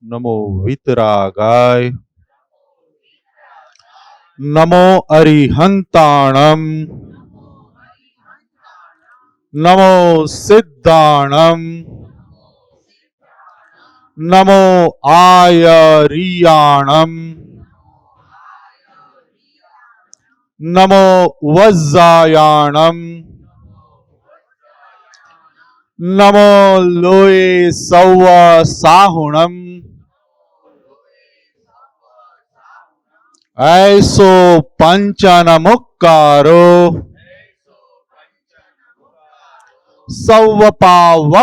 નમો વિતરાગાય, નમો અરિહંતાણમ, નમો સિદ્ધાણમ, નમો આયરિયાણમ, નમો વજ્જાયાણમ, નમો લોય સૌ સાહુણમ, ऐसो पंचन मुक्कारो सौवपावपणासनो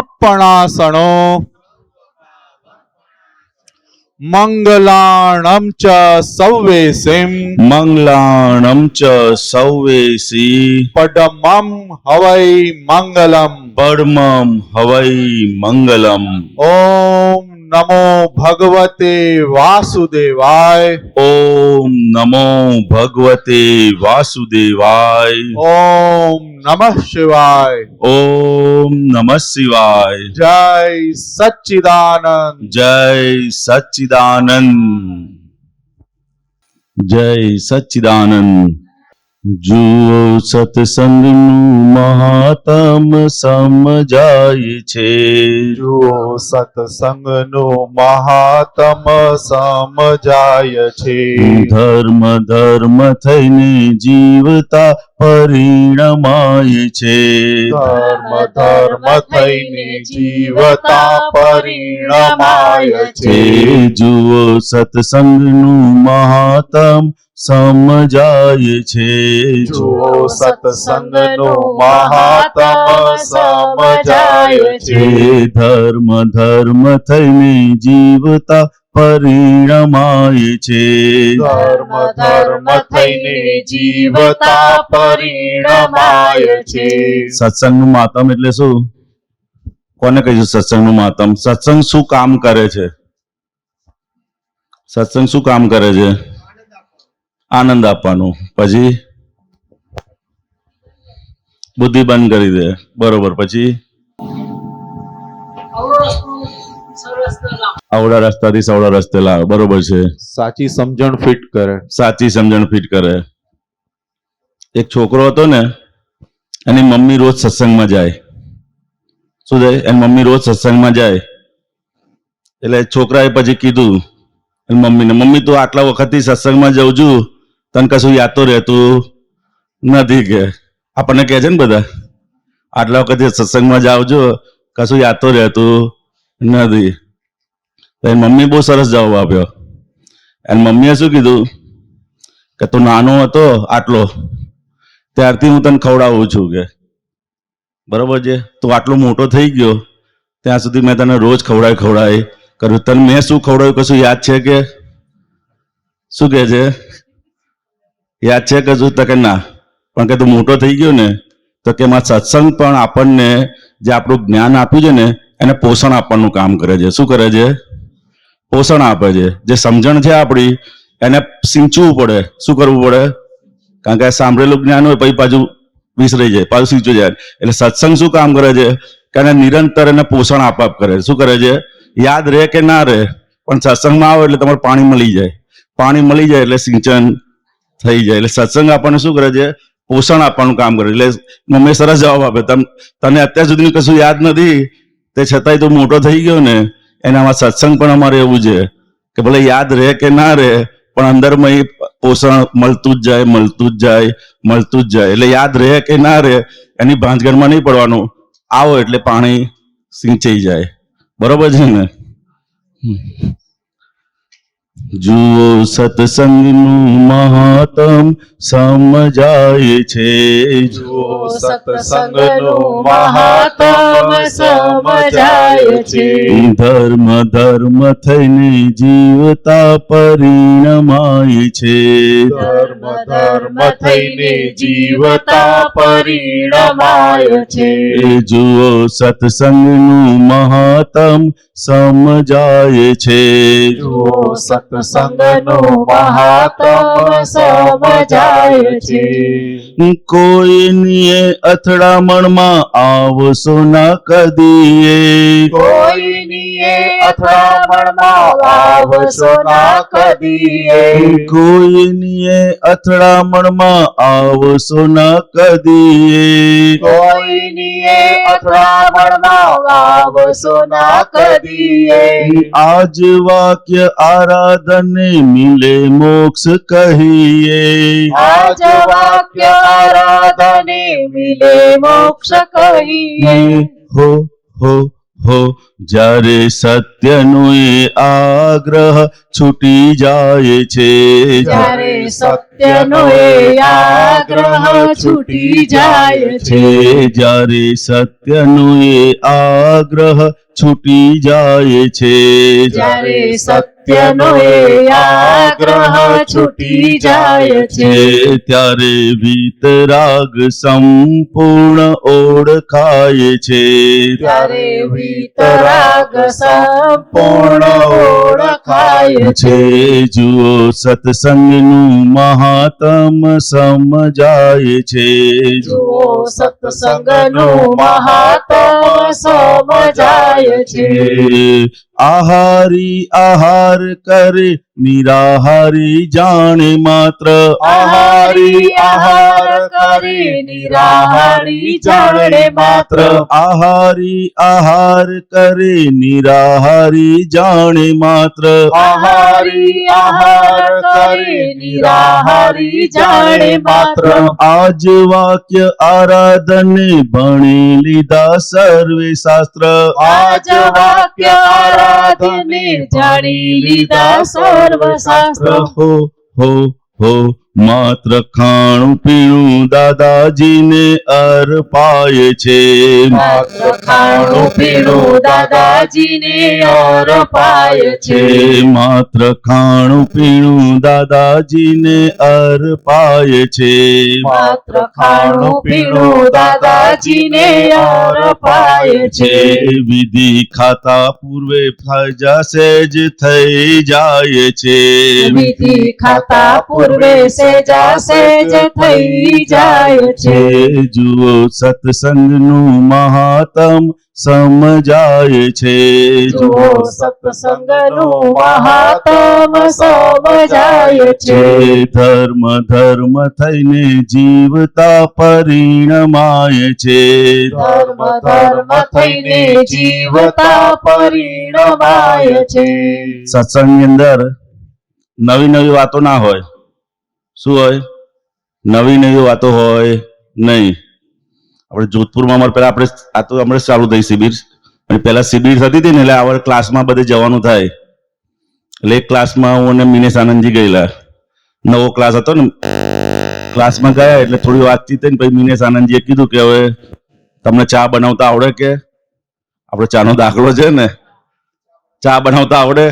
मंगलाणं च सौवेसिं मंगलाणं च सौवेसी पडमं हवै मंगलम परमं हवै मंगलम। ओम नमो भगवते वासुदेवाय, ओम नमो भगवते वासुदेवाय, ओम नमः शिवाय, ओम नमः शिवाय। जय सच्चिदानंद, जय सच्चिदानंद, जय सच्चिदानंद। जुओ सत्संगનું મહાત્મ સમજાય છે, જુઓ સત્સંગનો મહાત્મ સમજાય છે। ધર્મ ધર્મ થઈને જીવતા પરિણમાય છે, ધર્મ ધર્મ થઈને જીવતા પરિણમાય છે। જુઓ સત્સંગનું મહાત્મ સમજાય છે, જુઓ સત્સંગનો મહાત્મ સમજાય છે। ધર્મ ધર્મ થઈને જીવતા પરિણમાય છે, ધર્મ ધર્મ થઈને જીવતા પરિણમાય છે। સત્સંગનું મહાત્મ એટલે શું? કોને કહીશું સત્સંગનું મહાત્મ? સત્સંગ શું કામ કરે છે? સત્સંગ શું કામ કરે છે? આનંદ આપવાનું। પછી બુદ્ધિ બંધ કરી દે, બરોબર। પછી આવડા રસ્તાથી સવડા રસ્તે લાવે, બરોબર છે। સાચી સમજણ ફિટ કરે, સાચી સમજણ ફિટ કરે। એક છોકરો હતો ને, એની મમ્મી રોજ સત્સંગમાં જાય। શું જાય? એની મમ્મી રોજ સત્સંગમાં જાય એટલે છોકરાએ પછી કીધું એની મમ્મીને, મમ્મી તું આટલા વખતથી સત્સંગમાં જાઉં છું, તને કશું યાદ તો રહેતું નથી કે આપણને કહે છે ને બધા, આટલા વખતથી સત્સંગમાં જાવ છો, કશું યાદ તો રહેતું નથી। એની મમ્મી બહુ સરસ જવાબ આપ્યો। એની મમ્મીએ શું કીધું કે તું નાનો હતો આટલો ત્યારથી હું તને ખવડાવું છું કે, બરોબર છે? તું આટલો મોટો થઈ ગયો ત્યાં સુધી મેં તને રોજ ખવડાવી કર્યું, તને મેં શું ખવડાવ્યું કશું યાદ છે કે? શું કહે છે? યાદ છે કશું? તો કે ના, પણ કે તું મોટો થઈ ગયો ને તો કે એમાં સત્સંગ પણ આપણને જે આપણું જ્ઞાન આપ્યું છે ને એને પોષણ આપવાનું કામ કરે છે। શું કરે છે? પોષણ આપે છે। જે સમજણ છે આપણી એને સિંચવું પડે। શું કરવું પડે? કારણ કે સાંભળેલું જ્ઞાન હોય પછી પાછું વિસરાઈ જાય, પાછું સિંચવું જાય। એટલે સત્સંગ શું કામ કરે છે કે એને નિરંતર એને પોષણ આપ કરે। શું કરે છે? યાદ રહે કે ના રહે પણ સત્સંગમાં આવે એટલે તમારે પાણી મળી જાય, પાણી મળી જાય એટલે સિંચન થઈ જાય। એટલે સત્સંગ આપણને શું કરે છે? પોષણ આપવાનું કામ કરે। એટલે મમ્મી સરસ જવાબ આપે, તને અત્યાર સુધીનું કશું યાદ નથી તે છતાંય તું મોટો થઈ ગયો ને, એનામાં સત્સંગ પણ અમારે એવું છે કે ભલે યાદ રહે કે ના રહે પણ અંદરમાં એ પોષણ મળતું જ જાય, મળતું જ જાય, મળતું જ જાય। એટલે યાદ રહે કે ના રહે એની ભાંજગઢમાં નહીં પડવાનું, આવો એટલે પાણી સિંચાઈ જાય। બરોબર છે ને? જુઓ સત્સંગનું મહાત્મ સમજાય છે, જુઓ સત્સંગનો મહાત્મ સમજાય છે। ધર્મ ધર્મ થઈને જીવતા પરિણમાય છે, ધર્મ ધર્મ થઈને જીવતા પરિણમાય છે। જુઓ સત્સંગનું મહાત્મ સમજાય છે, જુઓ સત્સંગનો મહાત્મ સમજાય છે। કોઈની અથડામણમાં આવશો ના કદીએ, કોઈની અથડામણમાં આવશો ના કદીએ. કોઈનીએ અથડામણમાં આવશો ન કદીએ. કોઈનીએ અથડામણમાં આવશો ના કદીએ. આજ વાક્ય આરાધને મિલે મોક્ષ કહીએ. આજ વાક્ય આરાધને મિલે મોક્ષ કહીએ. હો હો જ્યારે સત્યનો એ આગ્રહ છૂટી જાય છે. જ્યારે સત્યનો એ આગ્રહ છૂટી જાય છે. જ્યારે સત્યનો એ આગ્રહ છૂટી જાય છે. જ્યારે સત્યનો એ આગ્રહ છૂટી જાય છે. ત્યારે વિતરાગ સંપૂર્ણ ઓળખાય છે. ત્યારે વિતરાગ સંપૂર્ણ ઓળખાય છે. જુઓ સત્સંગનું મહાત્મ સમજાય છે. જુઓ સત્સંગનું મહાત્મ સમજાય છે. આહારી આહાર કરે નિરાહારી જાણે માત્ર. આહારી આહાર કરે નિરાહારી જાણે માત્ર. આહારી આહાર કરે નિરાહારી જાણે માત્ર. આહારી આહાર કરે નિરાહારી જાણે માત્ર. આજ વાક્ય આરાધને ભણી લીધા સર્વે શાસ્ત્ર. આજ વાક્ય આરાધને જાણી લીધા સર્વ શાસ્ત્ર. હો માત્ર ખાણું પીણું દાદાજીને અર્પાય છે. માત્ર ખાણું પીણું દાદાજીને અર્પાય છે. માત્ર ખાણું પીણું દાદાજીને અર્પાય છે. માત્ર ખાણું પીણું દાદાજીને અર્પાય છે. વિધિ ખાતા પૂર્વે ફજા સહેજ થઈ જાય છે. વિધિ ખાતા પૂર્વે સેજા સેજ થઈ જાય છે. જુઓ સત્સંગનું મહાત્મ સમજાય છે. જુઓ સત્સંગનું મહાત્મ સમજાય છે. ધર્મ ધર્મ થઈને જીવતા પરિણમાય છે. ધર્મ ધર્મ થઈને જીવતા પરિણમાય છે. સત્સંગની અંદર નવી નવી વાતો ના હોય. શું હોય? નવી નવી વાતો હોય નહીં. આપણે જોધપુરમાં અમારે પહેલા આપણે આ તો હમણાં ચાલુ થઈ શિબિર, અને પહેલા શિબિર થતી હતી ને એટલે આપણે ક્લાસમાં બધે જવાનું થાય. એટલે એક ક્લાસમાં હું અને મિનેશ આનંદજી ગયેલા. નવો ક્લાસ હતો ને, ક્લાસમાં ગયા એટલે થોડી વાતચીત થઈ ને પછી મિનેશ આનંદજીએ કીધું કે હવે તમને ચા બનાવતા આવડે? કે આપણે ચાનો દાખલો છે ને, ચા બનાવતા આવડે?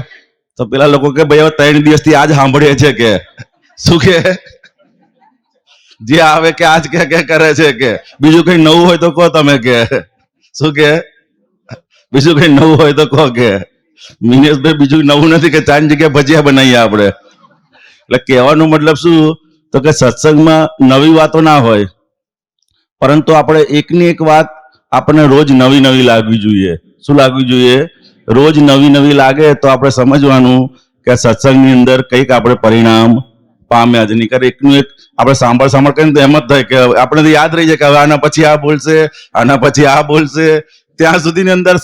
તો પેલા લોકો કે ભાઈ હવે 3 દિવસથી આજ સાંભળીએ છે કે શું કે જે આવે કે આજ કે કરે છે કે બીજું કઈ નવું હોય તો કહો તમે કે શું કે બીજું કઈ નવું હોય તો કહો કે. મિનેશભાઈ બીજું નવું નથી કે ચાની જગ્યાએ ભજીયા બનાવીએ આપણે. એટલે કહેવાનો મતલબ શું તો કે સત્સંગમાં નવી વાતો ના હોય, પરંતુ આપણે એકની એક વાત આપણને રોજ નવી નવી લાગવી જોઈએ. શું લાગવી જોઈએ? રોજ નવી નવી લાગે તો આપણે સમજવાનું કે સત્સંગની અંદર કંઈક આપણે પરિણામ પામ્યા જ નહીં. કરે એકનું એક આપણે સાંભળ કરીને તો એમ જ થાય કે આપણે તો યાદ રહી જાય કે હવે આના પછી આ બોલશે, આના પછી આ બોલશે, ત્યાં સુધીની અંદર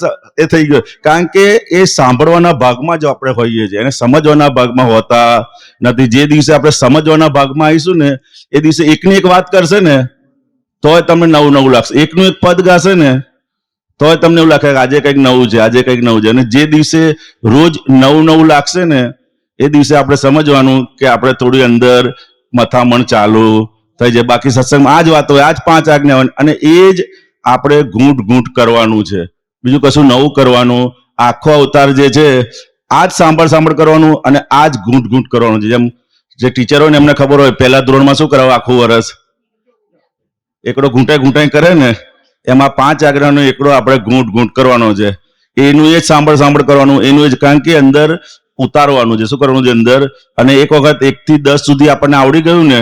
એ થઈ ગયો. કારણ કે એ સાંભળવાના ભાગમાં જ આપણે હોઈએ છીએ અને સમજવાના ભાગમાં હોતા નથી. જે દિવસે આપણે સમજવાના ભાગમાં આવીશું ને એ દિવસે એકની એક વાત કરશે ને તોય તમને નવું નવું લાગશે. એકનું એક પદ ગાશે ને તોય તમને એવું લાગે કે આજે કંઈક નવું છે, આજે કંઈક નવું છે. અને જે દિવસે રોજ નવું નવું લાગશે ને એ દિવસે આપણે સમજવાનું કે આપણે થોડી અંદર મથામણ ચાલુ થઈ જાય. બાકી સત્સંગમાં આ જ વાત હોય, આ જ 5 આજ્ઞા હોય અને એ જ આપણે ઘૂંટ ઘૂંટ કરવાનું છે, બીજું કશું નવું કરવાનું. આખો અવતાર જે છે આ જ સાંભળ કરવાનું અને આ જ ઘૂંટ ઘૂંટ કરવાનું છે. જેમ જે ટીચર હોય ને એમને ખબર હોય પહેલા ધોરણમાં શું કરાવે આખું વર્ષ એકડો ઘૂંટાઈ કરે ને, એમાં 5 આજ્ઞાનો એકડો આપણે ઘૂંટ ઘૂંટ કરવાનો છે. એનું એ જ સાંભળ કરવાનું, એનું એ જ. કારણ કે અંદર ઉતારવાનું છે. શું કરવાનું છે? અંદર. અને એક વખત 1 થી 10 સુધી આપણને આવડી ગયું ને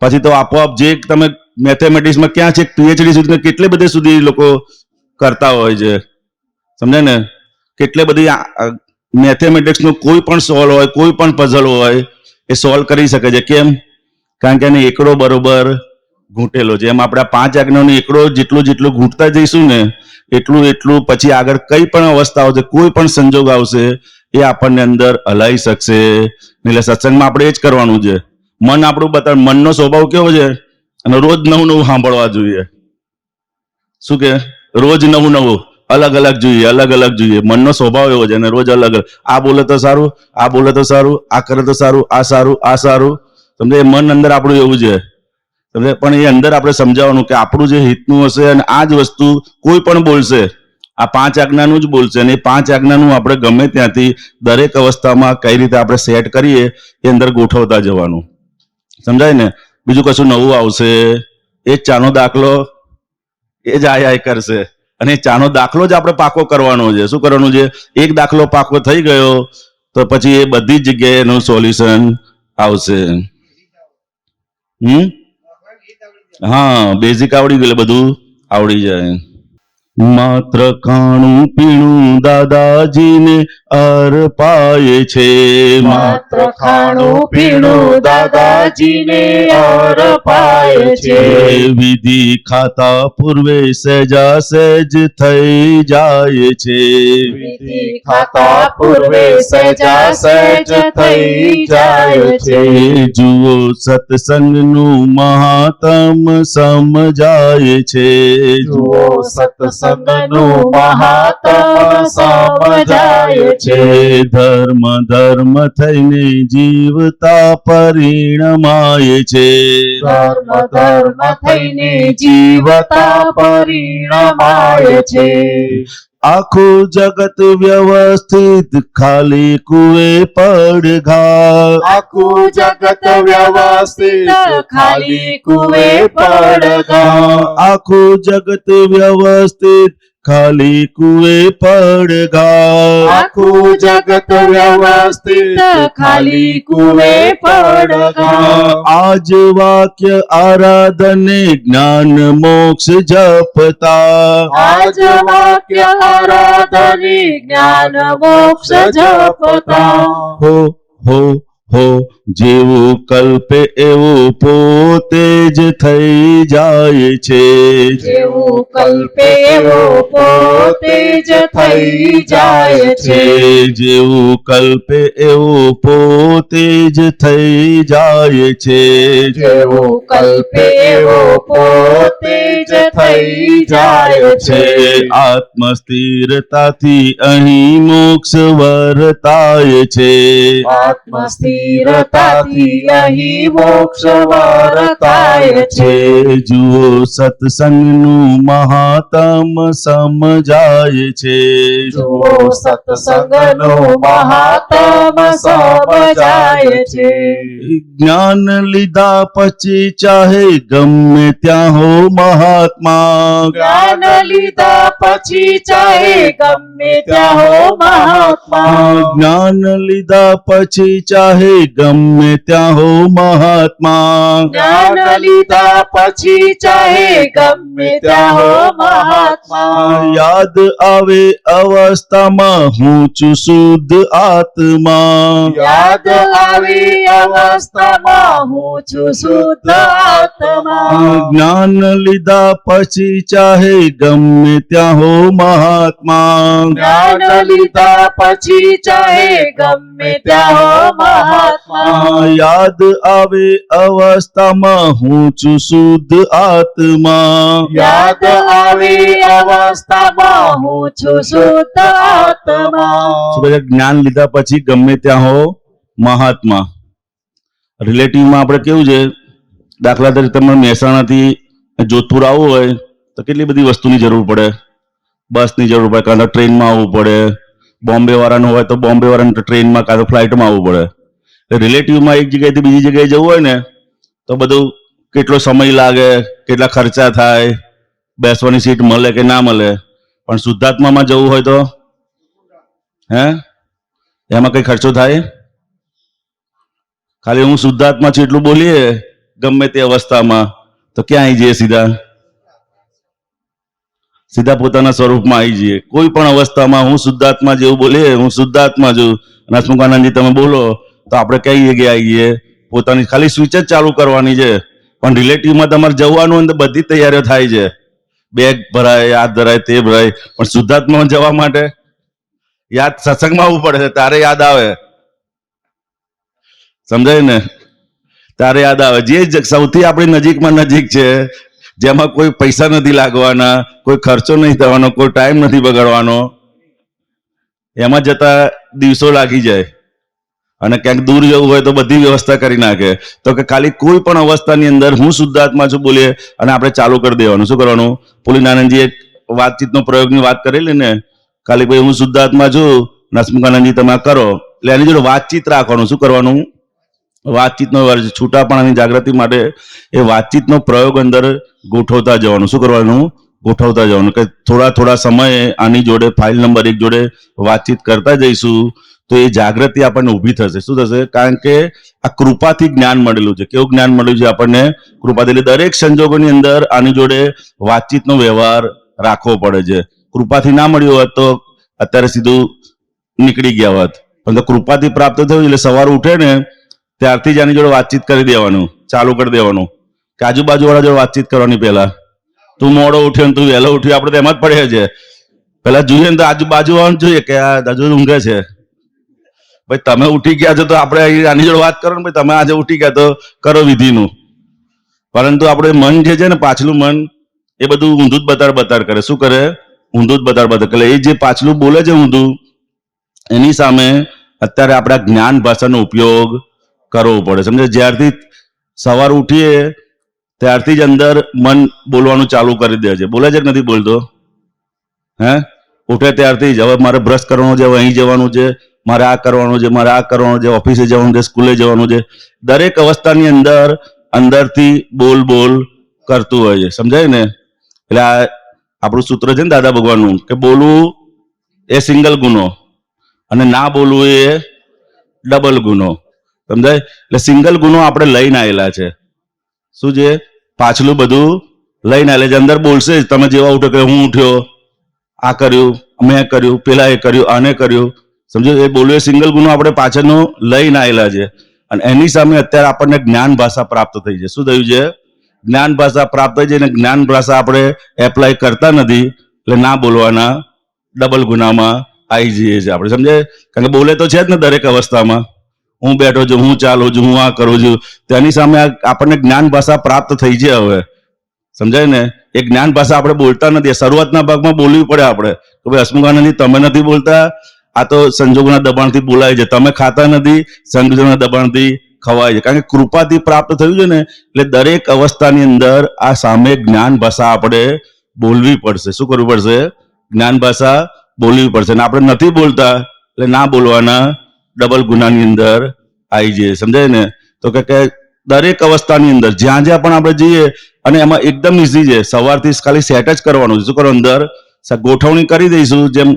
પછી તો આપોઆપ જે તમે મેથેમેટિક્સમાં ક્યાં છે PhD સુધી કેટલે બધે સુધી લોકો કરતા હોય છે, સમજે ને? કેટલે બધી મેથેમેટિક્સનો કોઈ પણ સોલ્વ હોય, કોઈ પણ પઝલ હોય એ સોલ્વ કરી શકે છે. કેમ? કારણ કે એને એકડો બરોબર ઘૂંટેલો છે. એમ આપણે આ 5 આજ્ઞાનો એકડો જેટલું ઘૂંટતા જઈશું ને એટલું પછી આગળ કઈ પણ અવસ્થા આવશે, કોઈ પણ સંજોગ આવશે એ આપણને અંદર હલાવી શકશે. એટલે સત્સંગમાં આપણે એ જ કરવાનું છે. મન આપણું બતાવે. મનનો સ્વભાવ કેવો છે? અને રોજ નવું સાંભળવા જોઈએ. શું કે? રોજ નવું અલગ અલગ જોઈએ. મનનો સ્વભાવ એવો છે અને રોજ અલગ. આ બોલે તો સારું, આ બોલે તો સારું, આ કરે તો સારું, આ સારું. સમજે? મન અંદર આપણું એવું છે. સમજે? પણ એ અંદર આપણે સમજાવવાનું કે આપણું જે હિતનું હશે અને આ જ વસ્તુ કોઈ પણ બોલશે, આ 5 આજ્ઞાનું જ બોલશે. અને એ 5 આજ્ઞાનું આપણે ગમે ત્યાંથી દરેક અવસ્થામાં કઈ રીતે આપણે સેટ કરીએ એ અંદર ગોઠવતા જવાનું. સમજાય ને? બીજું કશું નવું આવશે? એ જ ચાનો દાખલો, એ જ આય કરશે. અને એ ચાનો દાખલો જ આપણે પાકો કરવાનો છે. શું કરવાનું છે? એક દાખલો પાકો થઈ ગયો તો પછી એ બધી જ જગ્યાએ એનું સોલ્યુશન આવશે. હા, બેઝિક આવડી ગયું એટલે બધું આવડી જાય. માત્ર ખાણું પીણું દાદાજીને અર્પાય છે. માત્ર ખાણું પીણું દાદાજીને અર્પાય છે. વિધિ ખાતા પૂર્વે સહેજા સહેજ થઈ જાય છે. વિધિ ખાતા પૂર્વે સહેજા સહેજ થઈ જાય છે. જુઓ સત્સંગનું મહાત્મ સમજાય છે. જુઓ સત્સંગનું મહાત્મ સમજાય છે. ધર્મ થઈને જીવતા પરિણમાય છે. ધર્મ થઈને જીવતા પરિણમાય છે. આખું જગત વ્યવસ્થિત ખાલી કુએ પડઘા. આખું જગત વ્યવસ્થિત ખાલી કુએ પડઘા. આખું જગત વ્યવસ્થિત ખાલી કુએ પડઘા. આખું જગત વ્યવસ્થિત ખાલી કુએ પડઘા. આજ વાક્ય આરાધને જ્ઞાન મોક્ષ જપતા. આજ વાક્ય આરાધની જ્ઞાન મોક્ષ જપતા. હો જેવું કલ્પે એવું પોતે જ થઈ જાય છે. જેવું કલ્પે એવું પોતે જ થઈ જાય છે. જેવું કલ્પે એવું પોતે જ થઈ જાય છે. જેવું કલ્પે એવું પોતે જ થઈ જાય છે. આત્મ સ્થિરતાથી અહીં મોક્ષ વર્તાય છે. આત્મ સ્થિરતાથી અહીં મોક્ષ વર્તાય છે. જુઓ સત્સંગનું મહાત્મ સમજાય છે. જુઓ સત્સંગનું મહાત્મ સમજાય છે. જ્ઞાન લીધા પછી ચાહે ગમે ત્યાં હો મહાત્મા. જ્ઞાન લીધા પછી ચાહે ગમે ત્યાં હો મહાત્મા. જ્ઞાન લીધા પછી ચાહે ગમે ત્યાં હો મહાત્મા. જ્ઞાન લીધા પછી ચાહે ગમે ત્યાં હો મહાત્મા. યાદ આવે અવસ્થામાં હું છું શુદ્ધ આત્મા. યાદ આવી અવસ્થામાં હું છું શુદ્ધ આત્મા. જ્ઞાન લીધા પછી ચાહે ગમે ત્યાં હો મહાત્મા. જ્ઞાન લીધા પછી ચાહે ગમે ત્યાં હો મહાત્મા. યાદ આવે અવસ્થામાં હું છું શુદ્ધ આત્મા. યાદ આવી અવસ્થામાં હું છું શુદ્ધ આત્મા. જ્ઞાન લીધા પછી ગમે ત્યાં હો મહાત્મા. રિલેટિવમાં આપણે કેવું છે, દાખલા તરીકે તમારે મહેસાણાથી જોધપુર આવવું હોય તો કેટલી બધી વસ્તુની જરૂર પડે. બસની જરૂર પડે, કાં તો ટ્રેનમાં આવવું પડે. બોમ્બે વાળાનું હોય તો બોમ્બે વાળાને ટ્રેનમાં કાં તો ફ્લાઇટમાં આવવું પડે. રિલેટિવમાં એક જગ્યાએથી બીજી જગ્યાએ જવું હોય ને તો બધું કેટલો સમય લાગે, કેટલા ખર્ચા થાય, બેસવાની સીટ મળે કે ના મળે. પણ શુદ્ધાત્મામાં જવું હોય તો એમાં કઈ ખર્ચો થાય? ખાલી હું શુદ્ધાત્મા છું એટલું બોલીએ ગમે તે અવસ્થામાં તો ક્યાં આવી જઈએ સીધા. સીધા પોતાના સ્વરૂપમાં આવી જઈએ. કોઈ પણ અવસ્થામાં હું શુદ્ધાત્મા જેવું બોલીએ, હું શુદ્ધાત્મા છું, અને હસમુખાનંદજી તમે બોલો તો આપણે કઈ જગ્યાએ આવીએ, પોતાની ખાલી સ્વિચ જ ચાલુ કરવાની છે. પણ રિલેટિવમાં તમારે જવાનું અંદર બધી તૈયારીઓ થાય છે, બેગ ભરાય, હાથ ધરાય, તે ભરાય, પણ શુદ્ધાત્મામાં જવા માટે યાદ સત્સંગમાં આવવું પડે છે, તારે યાદ આવે, સમજાય ને, તારે યાદ આવે. જે સૌથી આપણી નજીકમાં નજીક છે, જેમાં કોઈ પૈસા નથી લાગવાના, કોઈ ખર્ચો નહીં થવાનો, કોઈ ટાઈમ નથી બગાડવાનો, એમાં જતા દિવસો લાગી જાય. અને ક્યાંક દૂર જવું હોય તો બધી વ્યવસ્થા કરી નાખે. તો કે ખાલી કોઈ પણ અવસ્થાની અંદર હું શુદ્ધાત્મા છું બોલીએ અને આપણે ચાલુ કરી દેવાનું. શું કરવાનું? પુલિનાનંદજી એક વાતચીતનો પ્રયોગની વાત કરેલી ને, ખાલી ભાઈ હું શુદ્ધાત્મા છું, હસમુખાનંદજી તમે કરો, એટલે એની જોડે વાતચીત રાખવાનું. શું કરવાનું? વાતચીતનો છૂટાપણાની જાગૃતિ માટે એ વાતચીતનો પ્રયોગ અંદર ગોઠવતા જવાનું. શું કરવાનું? ગોઠવતા જવાનું. કે થોડા થોડા સમયે આની જોડે ફાઇલ નંબર 1 જોડે વાતચીત કરતા જઈશું તો એ જાગૃતિ આપણને ઊભી થશે. શું થશે? કારણ કે આ કૃપાથી જ્ઞાન મળેલું છે. કેવું જ્ઞાન મળ્યું છે આપણને? કૃપાથી. એટલે દરેક સંજોગોની અંદર આની જોડે વાતચીતનો વ્યવહાર રાખવો પડે છે. કૃપાથી ના મળ્યું હોત તો અત્યારે સીધું નીકળી ગયા હોત, પણ તો કૃપાથી પ્રાપ્ત થયું એટલે સવાર ઉઠે ને ત્યારથી જ આની જોડે વાતચીત કરી દેવાનું, ચાલુ કરી દેવાનું. કે આજુબાજુ વાળા જોડે વાતચીત કરવાની. પહેલા તું મોડો ઉઠ્યો ને તું વહેલો ઉઠ્યો, આપણે તો એમાં જ પડ્યા છે. પેલા જોઈએ ને તો આજુબાજુ વાળાને જોઈએ કે આ હજુ ઊંઘે છે. ભાઈ તમે ઉઠી ગયા છો તો આપણે આની જોડે વાત કરો ને, ભાઈ તમે આજે ઉઠી ગયા તો કરો વિધિનું. પરંતુ આપણે મન જે છે ને, પાછલું મન, એ બધું ઊંધું જ બતાડ કરે. શું કરે? ઊંધું જ બતાડ. એટલે એ જે પાછલું બોલે છે ઊંધું, એની સામે અત્યારે આપણા જ્ઞાન ભાષાનો ઉપયોગ કરવો પડે. સમજે? જ્યારથી સવાર ઉઠીએ ત્યારથી જ અંદર મન બોલવાનું ચાલુ કરી દે છે. બોલે છે કે નથી બોલતો? હે? ઉઠે ત્યારથી જ હવે મારે બ્રશ કરવાનું છે, હવે અહીં જવાનું છે, મારે આ કરવાનું છે, મારે આ કરવાનું છે, ઓફિસે જવાનું છે, સ્કૂલે જવાનું છે. દરેક અવસ્થાની અંદર અંદરથી બોલ બોલ કરતું હોય છે. સમજાય ને? એટલે આ આપણું સૂત્ર છે ને દાદા ભગવાનનું, કે બોલવું એ સિંગલ ગુનો અને ના બોલવું એ ડબલ ગુનો. સમજાય? એટલે સિંગલ ગુનો આપણે લઈને આવેલા છે. શું છે? પાછલું બધું લઈને આવેલા છે. અંદર બોલશે જ. તમે જેવા ઉઠો કે હું ઉઠ્યો, આ કર્યું, મેં કર્યું, પેલા એ કર્યું, આને કર્યું. સમજો? એ બોલવું એ સિંગલ ગુનો આપણે પાછળનો લઈને આવેલા છે. અને એની સામે અત્યારે આપણને જ્ઞાન ભાષા પ્રાપ્ત થઈ છે. શું થયું છે? જ્ઞાન ભાષા પ્રાપ્ત થઈ છે. અને જ્ઞાન ભાષા આપણે એપ્લાય કરતા નથી, એટલે ના બોલવાના ડબલ ગુનામાં આવી જઈએ છીએ આપણે. સમજે? કારણ કે બોલે તો છે જ ને દરેક અવસ્થામાં. હું બેઠો છું, હું ચાલું છું, હું આ કરું છું, તેની સામે આપણને જ્ઞાન ભાષા પ્રાપ્ત થઈ છે હવે. સમજાય ને? એ જ્ઞાન ભાષા આપણે બોલતા નથી. શરૂઆતના ભાગમાં બોલવી પડે આપણે કે ભાઈ હસમુખાનંદજી તમે નથી બોલતા, આ તો સંજોગોના દબાણથી બોલાય છે. તમે ખાતા નથી, સંજોગોના દબાણથી ખવાય છે. કારણ કે કૃપાથી પ્રાપ્ત થયું છે ને, એટલે દરેક અવસ્થાની અંદર આ સામે જ્ઞાન ભાષા આપણે બોલવી પડશે. શું કરવું પડશે? જ્ઞાન ભાષા બોલવી પડશે. અને આપણે નથી બોલતા એટલે ના બોલવાના ડબલ ગુનાની અંદર આવી જઈએ. સમજાય ને? તો કે દરેક અવસ્થાની અંદર જ્યાં જ્યાં પણ આપણે જઈએ, અને એમાં એકદમ ઈઝી છે. સવારથી ખાલી સેટ જ કરવાનું છે. શું કરો? અંદર ગોઠવણી કરી દઈશું. જેમ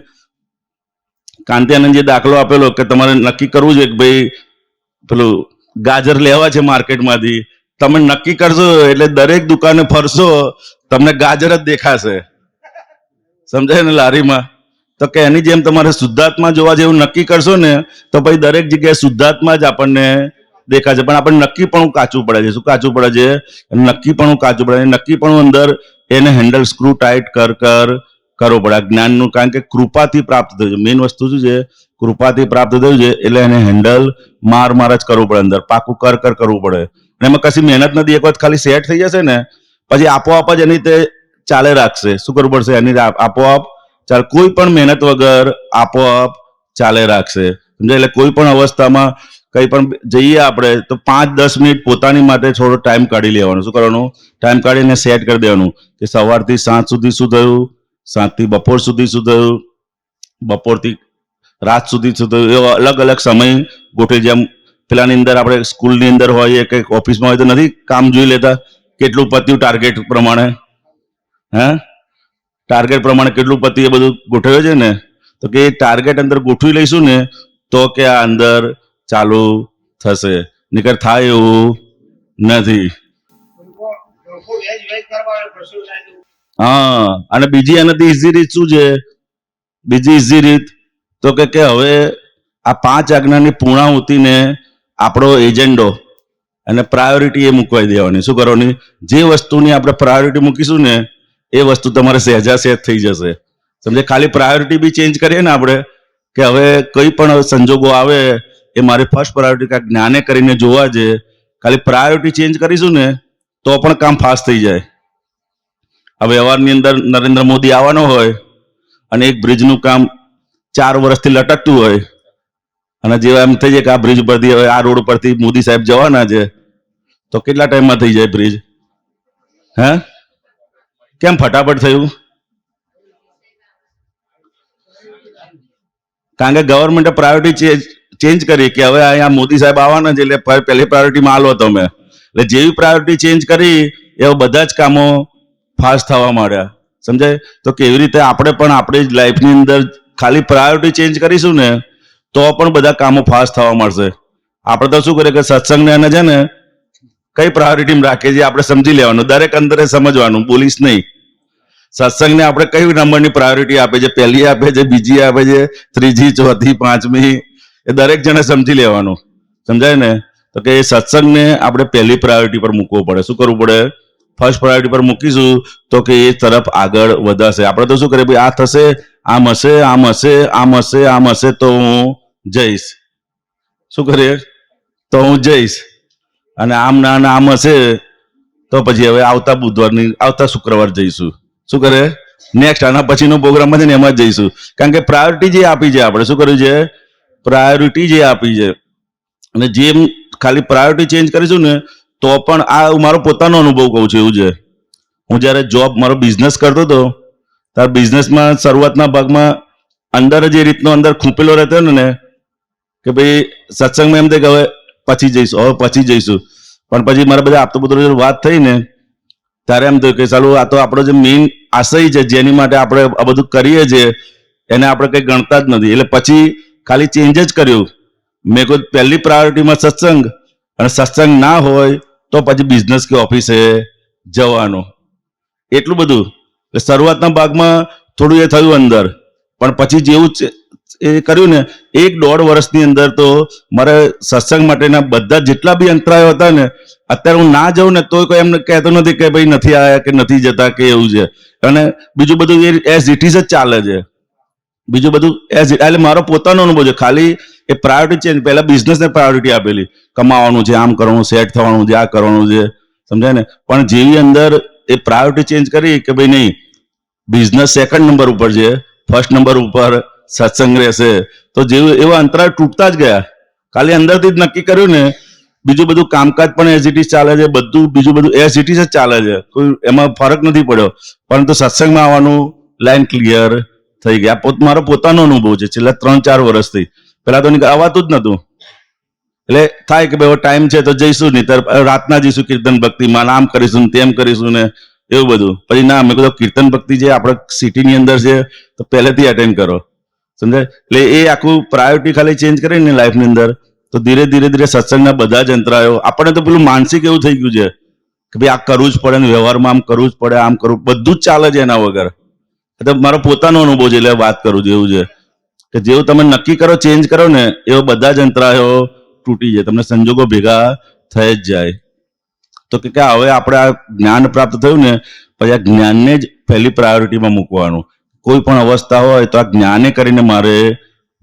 કાંતિઆનંદજીએ દાખલો આપેલો કે તમારે નક્કી કરવું છે કે ભાઈ પેલું ગાજર લેવા છે માર્કેટમાંથી, તમે નક્કી કરશો એટલે દરેક દુકાને ફરશો, તમને ગાજર જ દેખાશે. સમજાય ને? લારીમાં તો કે એની જેમ તમારે શુદ્ધાત્મા જોવા જેવું નક્કી કરશો ને, તો પછી દરેક જગ્યાએ શુદ્ધાત્મા જ આપણને દેખાશે. પણ આપણે નક્કીપણું કાચું પડે છે. શું કાચું પડે છે? નક્કીપણું કાચું પડે છે. નક્કીપણું અંદર એને હેન્ડલ સ્ક્રૂ ટાઈટ કરવું પડે જ્ઞાનનું. કારણ કે કૃપાથી પ્રાપ્ત થયું છે. મેઇન વસ્તુ શું છે? કૃપાથી પ્રાપ્ત થયું છે એટલે એને હેન્ડલ માર જ કરવું પડે. અંદર પાકું કરવું પડે. અને એમાં કશી મહેનત નથી. એક વખત ખાલી સેટ થઈ જશે ને પછી આપોઆપ જ એની તે ચાલે રાખશે. શું કરવું પડશે? એની આપોઆપ ચાલ, કોઈ પણ મહેનત વગર આપોઆપ ચાલે રાખશે. સમજાય? એટલે કોઈ પણ અવસ્થામાં કઈ પણ જઈએ આપણે તો 5-10 મિનિટ પોતાની માટે થોડો ટાઈમ કાઢી લેવાનો. શું કરવાનું? ટાઈમ કાઢીને સેટ કરી દેવાનું કે સવારથી સાંજ સુધી શું થયું, સાંજથી બપોર સુધી શું થયું, બપોરથી રાત સુધી શું થયું. એવો અલગ અલગ સમય ગોઠવી. જેમ પેલાની અંદર આપણે સ્કૂલની અંદર હોઈએ કે ઓફિસમાં હોય તો નથી કામ જોઈ લેતા કેટલું પત્યું ટાર્ગેટ પ્રમાણે. હે? ટાર્ગેટ પ્રમાણે કેટલું પતિ એ બધું ગોઠવ્યું છે ને, તો કે ટાર્ગેટ અંદર ગોઠવી લઈશું ને તો કે આ અંદર ચાલુ થશે. નીકળ થાય એવું નથી. હા, અને બીજી એનાથી ઈઝી રીત શું છે? બીજી ઈઝી રીત તો કે હવે આ 5 આજ્ઞાની પૂર્ણાહુતિને આપણો એજન્ડો અને પ્રાયોરિટી એ મૂકવાઈ દેવાની. શું કરવાની? જે વસ્તુની આપણે પ્રાયોરિટી મૂકીશું ને એ વસ્તુ તમારે સહેજા સહેજ થઈ જશે. સમજે? ખાલી પ્રાયોરિટી બી ચેન્જ કરીએ ને આપણે કે હવે કઈ પણ સંજોગો આવે એ મારી ફર્સ્ટ પ્રાયોરિટી કાંઈક જ્ઞાને કરીને જોવા છે. ખાલી પ્રાયોરિટી ચેન્જ કરીશું ને તો પણ કામ ફાસ્ટ થઈ જાય. આ વ્યવહારની અંદર નરેન્દ્ર મોદી આવવાનો હોય અને એક બ્રિજનું કામ 4 વર્ષથી લટકતું હોય અને જેવા એમ થઈ જાય કે આ બ્રિજ પરથી હવે આ રોડ પરથી મોદી સાહેબ જવાના છે તો કેટલા ટાઈમમાં થઈ જાય બ્રિજ? હે? કેમ ફટાફટ થયું? કારણ કે ગવર્મેન્ટે પ્રાયોરિટી ચેન્જ કરી કે હવે અહીંયા મોદી સાહેબ આવવાના છે એટલે પહેલી પ્રાયોરિટીમાં આલો તમે. એટલે જેવી પ્રાયોરિટી ચેન્જ કરી એવા બધા જ કામો ફાસ્ટ થવા માંડ્યા. સમજાય? તો કેવી રીતે આપણે પણ આપણી લાઈફની અંદર ખાલી પ્રાયોરિટી ચેન્જ કરીશું ને તો પણ બધા કામો ફાસ્ટ થવા મળશે. આપણે તો શું કરીએ કે સત્સંગને એને છે ને કઈ પ્રાયોરિટીમાં રાખીએ છીએ આપણે સમજી લેવાનું. દરેક અંદરે સમજવાનું, બોલીશ નહીં. સત્સંગને આપણે કઈ નંબરની પ્રાયોરિટી આપે છે? પહેલી આપે છે, બીજી આપે છે, ત્રીજી, ચોથી, પાંચમી, એ દરેક જણે સમજી લેવાનું. સમજાય ને? તો કે એ સત્સંગને આપણે પહેલી પ્રાયોરિટી પર મૂકવો પડે. શું કરવું પડે? ફર્સ્ટ પ્રાયોરિટી પર મૂકીશું તો કે એ તરફ આગળ વધાશે. આપણે તો શું કરીએ? ભાઈ આ થશે, આમ હશે, આમ હશે, આમ હશે, આમ હશે તો હું જઈશ. શું કરીએ? તો હું જઈશ. અને આમ ના આમ હશે તો પછી હવે આવતા બુધવારની આવતા શુક્રવાર જઈશું. શું કરે? નેક્સ્ટ આના પછીનો પ્રોગ્રામ છે ને એમાં જ જઈશું. કારણ કે પ્રાયોરિટી જે આપી છે આપણે શું કર્યું છે? પ્રાયોરિટી જે આપી છે અને જેમ ખાલી પ્રાયોરિટી ચેન્જ કરીશું ને તો પણ આ મારો પોતાનો અનુભવ કહું છું એવું છે. હું જ્યારે જોબ મારો બિઝનેસ કરતો હતો ત્યારે બિઝનેસમાં શરૂઆતના ભાગમાં અંદર જે રીતનો અંદર ખૂંપેલો રહેતો ને કે ભાઈ સત્સંગમાં એમ થાય કે હવે પછી જઈશું, હવે પછી જઈશું. પણ પછી મારા બધા આપતો પુત્રો વાત થઈ ને ત્યારે એમ થયું કે ચાલો આ તો આપણો જે મેઇન આશય છે જેની માટે આપણે આ બધું કરીએ છીએ એને આપણે કંઈ ગણતા જ નથી. એટલે પછી ખાલી ચેન્જ જ કર્યું. મેં કોઈ પહેલી પ્રાયોરિટીમાં સત્સંગ અને સત્સંગ ના હોય તો પછી બિઝનેસ કે ઓફિસે જવાનું. એટલું બધું. એટલે શરૂઆતના ભાગમાં થોડું એ થયું અંદર, પણ પછી જેવું એ કર્યું ને 1-1.5 વર્ષની અંદર તો મારે સત્સંગ માટેના બધા જેટલા બી અંતરાયો હતા ને અત્યારે હું ના જાઉં ને તો કોઈ એમને કહેતો નથી કે ભાઈ નથી આવ્યા કે નથી જતા કે એવું છે. અને બીજું બધું એઝ ઇટ ઇઝ જ ચાલે છે. બીજું બધું એટલે મારો પોતાનો અનુભવ છે. ખાલી એ પ્રાયોરિટી ચેન્જ. પહેલા બિઝનેસને પ્રાયોરિટી આપેલી, કમાવાનું છે, આમ કરવાનું, સેટ થવાનું છે, આ કરવાનું છે. સમજાય ને? પણ જેવી અંદર એ પ્રાયોરિટી ચેન્જ કરી કે ભાઈ નહીં, બિઝનેસ સેકન્ડ નંબર ઉપર છે, ફર્સ્ટ નંબર ઉપર સત્સંગ રહેશે, તો જેવું એવા અંતરાળ તૂટતા જ ગયા. ખાલી અંદરથી જ નક્કી કર્યું ને બીજું બધું કામકાજ પણ એઝ ઇટ ઇઝ ચાલે છે, બધું બીજું બધું એઝ ઇટ ઇઝ જ ચાલે છે. કોઈ એમાં ફરક નથી પડ્યો. પરંતુ સત્સંગમાં આવવાનું લાઈન ક્લિયર થઈ ગયા. મારો પોતાનો અનુભવ છે છેલ્લા 3-4 વર્ષથી. પહેલા તો આવવાતું જ નતું. એટલે થાય કે ભાઈ ટાઈમ છે તો જઈશું, નહીં ત્યારે રાતના જઈશું કીર્તન ભક્તિમાં, આમ કરીશું તેમ કરીશું ને એવું બધું. પછી ના, મેં કીધું કીર્તન ભક્તિ જે આપણે સિટીની અંદર છે તો પહેલેથી અટેન્ડ કરો. સમજાય? એટલે એ આખું પ્રાયોરિટી ખાલી ચેન્જ કરીને લાઈફની અંદર તો ધીરે ધીરે ધીરે સત્સંગના બધા જ અંતરાયો. આપણને તો પેલું માનસિક એવું થઈ ગયું છે કે ભાઈ આ કરવું જ પડે ને, વ્યવહારમાં આમ કરવું જ પડે, આમ કરવું, બધું જ ચાલે છે એના વગર. એટલે મારો પોતાનો અનુભવ છે એટલે વાત કરું છું. એવું છે કે જેવું તમે નક્કી કરો, ચેન્જ કરો ને એવો બધા જ અંતરાયો તૂટી જાય, તમને સંજોગો ભેગા થઈ જ જાય. તો કે હવે આપણે આ જ્ઞાન પ્રાપ્ત થયું ને પછી આ જ્ઞાનને જ પહેલી પ્રાયોરિટીમાં મૂકવાનું. કોઈ પણ અવસ્થા હોય તો આ જ્ઞાને કરીને મારે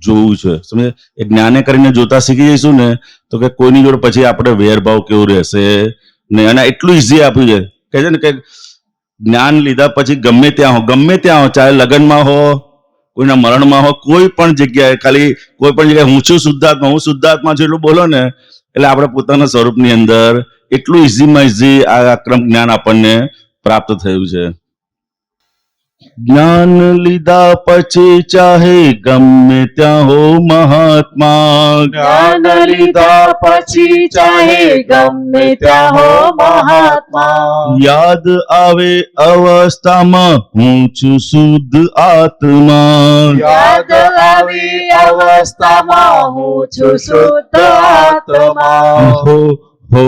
જોવું છે. સમજે? એ જ્ઞાને કરીને જોતા શીખી જઈશું ને તો કે કોઈની જોડે પછી આપણે વેરભાવ કેવું રહેશે નહીં. અને એટલું ઇઝી આપ્યું છે કે છે ને કે જ્ઞાન લીધા પછી ગમે ત્યાં હો, ચાહે લગ્નમાં હો, કોઈના મરણમાં હો, કોઈ પણ જગ્યાએ, ખાલી કોઈ પણ જગ્યાએ હું છું શુદ્ધાત્મા છું એટલું બોલો ને એટલે આપણે પોતાના સ્વરૂપની અંદર એટલું ઇઝીમાં ઇઝી આ અક્રમ જ્ઞાન આપણને પ્રાપ્ત થયું છે. જ્ઞાન લીધા પછી ચાહે ગમે ત્યાં હો મહાત્મા, જ્ઞાન લીધા પછી ચાહે ગમે ત્યાં હો મહાત્મા, યાદ આવે અવસ્થામાં હું છું શુદ્ધ આત્મા, યાદ આવી અવસ્થામાં હું છું શુદ્ધ આત્મા. હો હો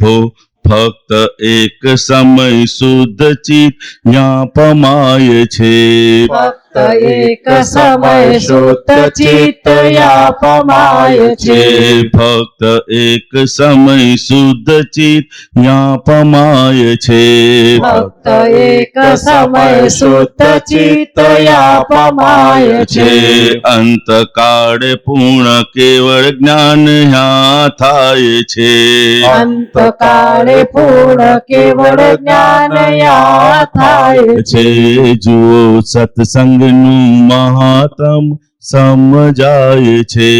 હો ફક્ત એક સમય શુદ્ધ ચિત્ત યાં પમાય છે. ફક્ત એક સમય શુદ્ધ ચિત્ત યા પમાય છે. ફક્ત એક સમય શુદ્ધ ચિત્ત યાં પમાય છે. ફક્ત એક સમય શુદ્ધ ચિત્ત યા પમાય છે. અંતકાળે પૂર્ણ કેવળ જ્ઞાન યાં થાય છે. અંતકાળે પૂર્ણ કેવળ જ્ઞાન યા થાય છે. જુઓ સત્સંગનું મહાત્મ સમજાય છે.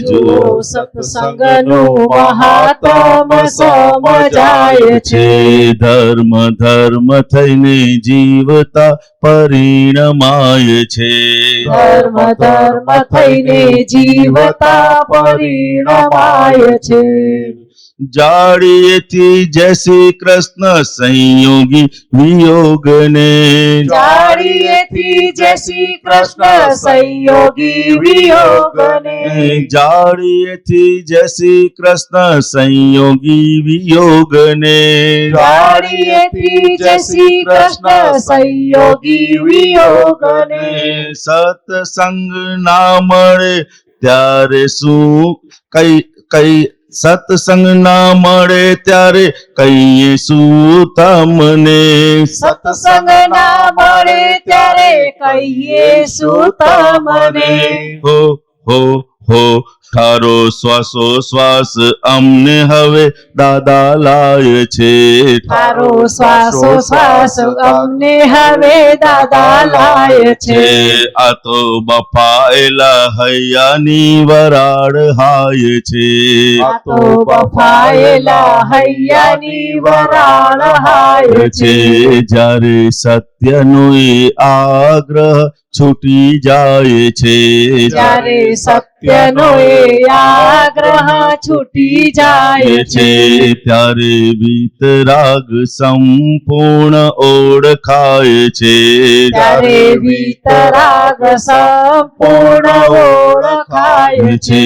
જુઓ સત્સંગનું મહાત્મ સમજાય છે. ધર્મ ધર્મ થઈને જીવતા પરિણમાય છે. ધર્મ ધર્મ થઈને જીવતા પરિણમાય છે. જાડીએથી જય શ્રી કૃષ્ણ સંયોગી વિયોગને. જાડીએથી જય શ્રી કૃષ્ણ સંયોગી વિયોગને. જાડીએથી જય શ્રી કૃષ્ણ સંયોગી વિયોગને. જાડીએથી જય શ્રી કૃષ્ણ સંયોગી વિયોગને. સત્સંગ ના મળે ત્યારે શું કઈ સત્સંગ ના મળે ત્યારે કહીએ શું તમને. સત્સંગ ના મળે ત્યારે કહીએ શું તમને. હો હો ઠારો શ્વાસો શ્વાસ અમને હવે દાદા લાય છે. તારો શ્વાસો શ્વાસ અમને હવે દાદા લાય છે. આ તો બફાયેલા હૈયાની વરાળ હાય છે. આ તો બફાયેલા હૈયાની વરાળ હાય છે. જ્યારે સત્યનો એ આગ્રહ છૂટી જાય છે. જ્યારે સત્યનો એ આગ્રહ છૂટી જાય છે. ત્યારે વિતરાગ સંપૂર્ણ ઓળખાય છે. ત્યારે વિતરાગ સંપૂર્ણ ઓળખાય છે.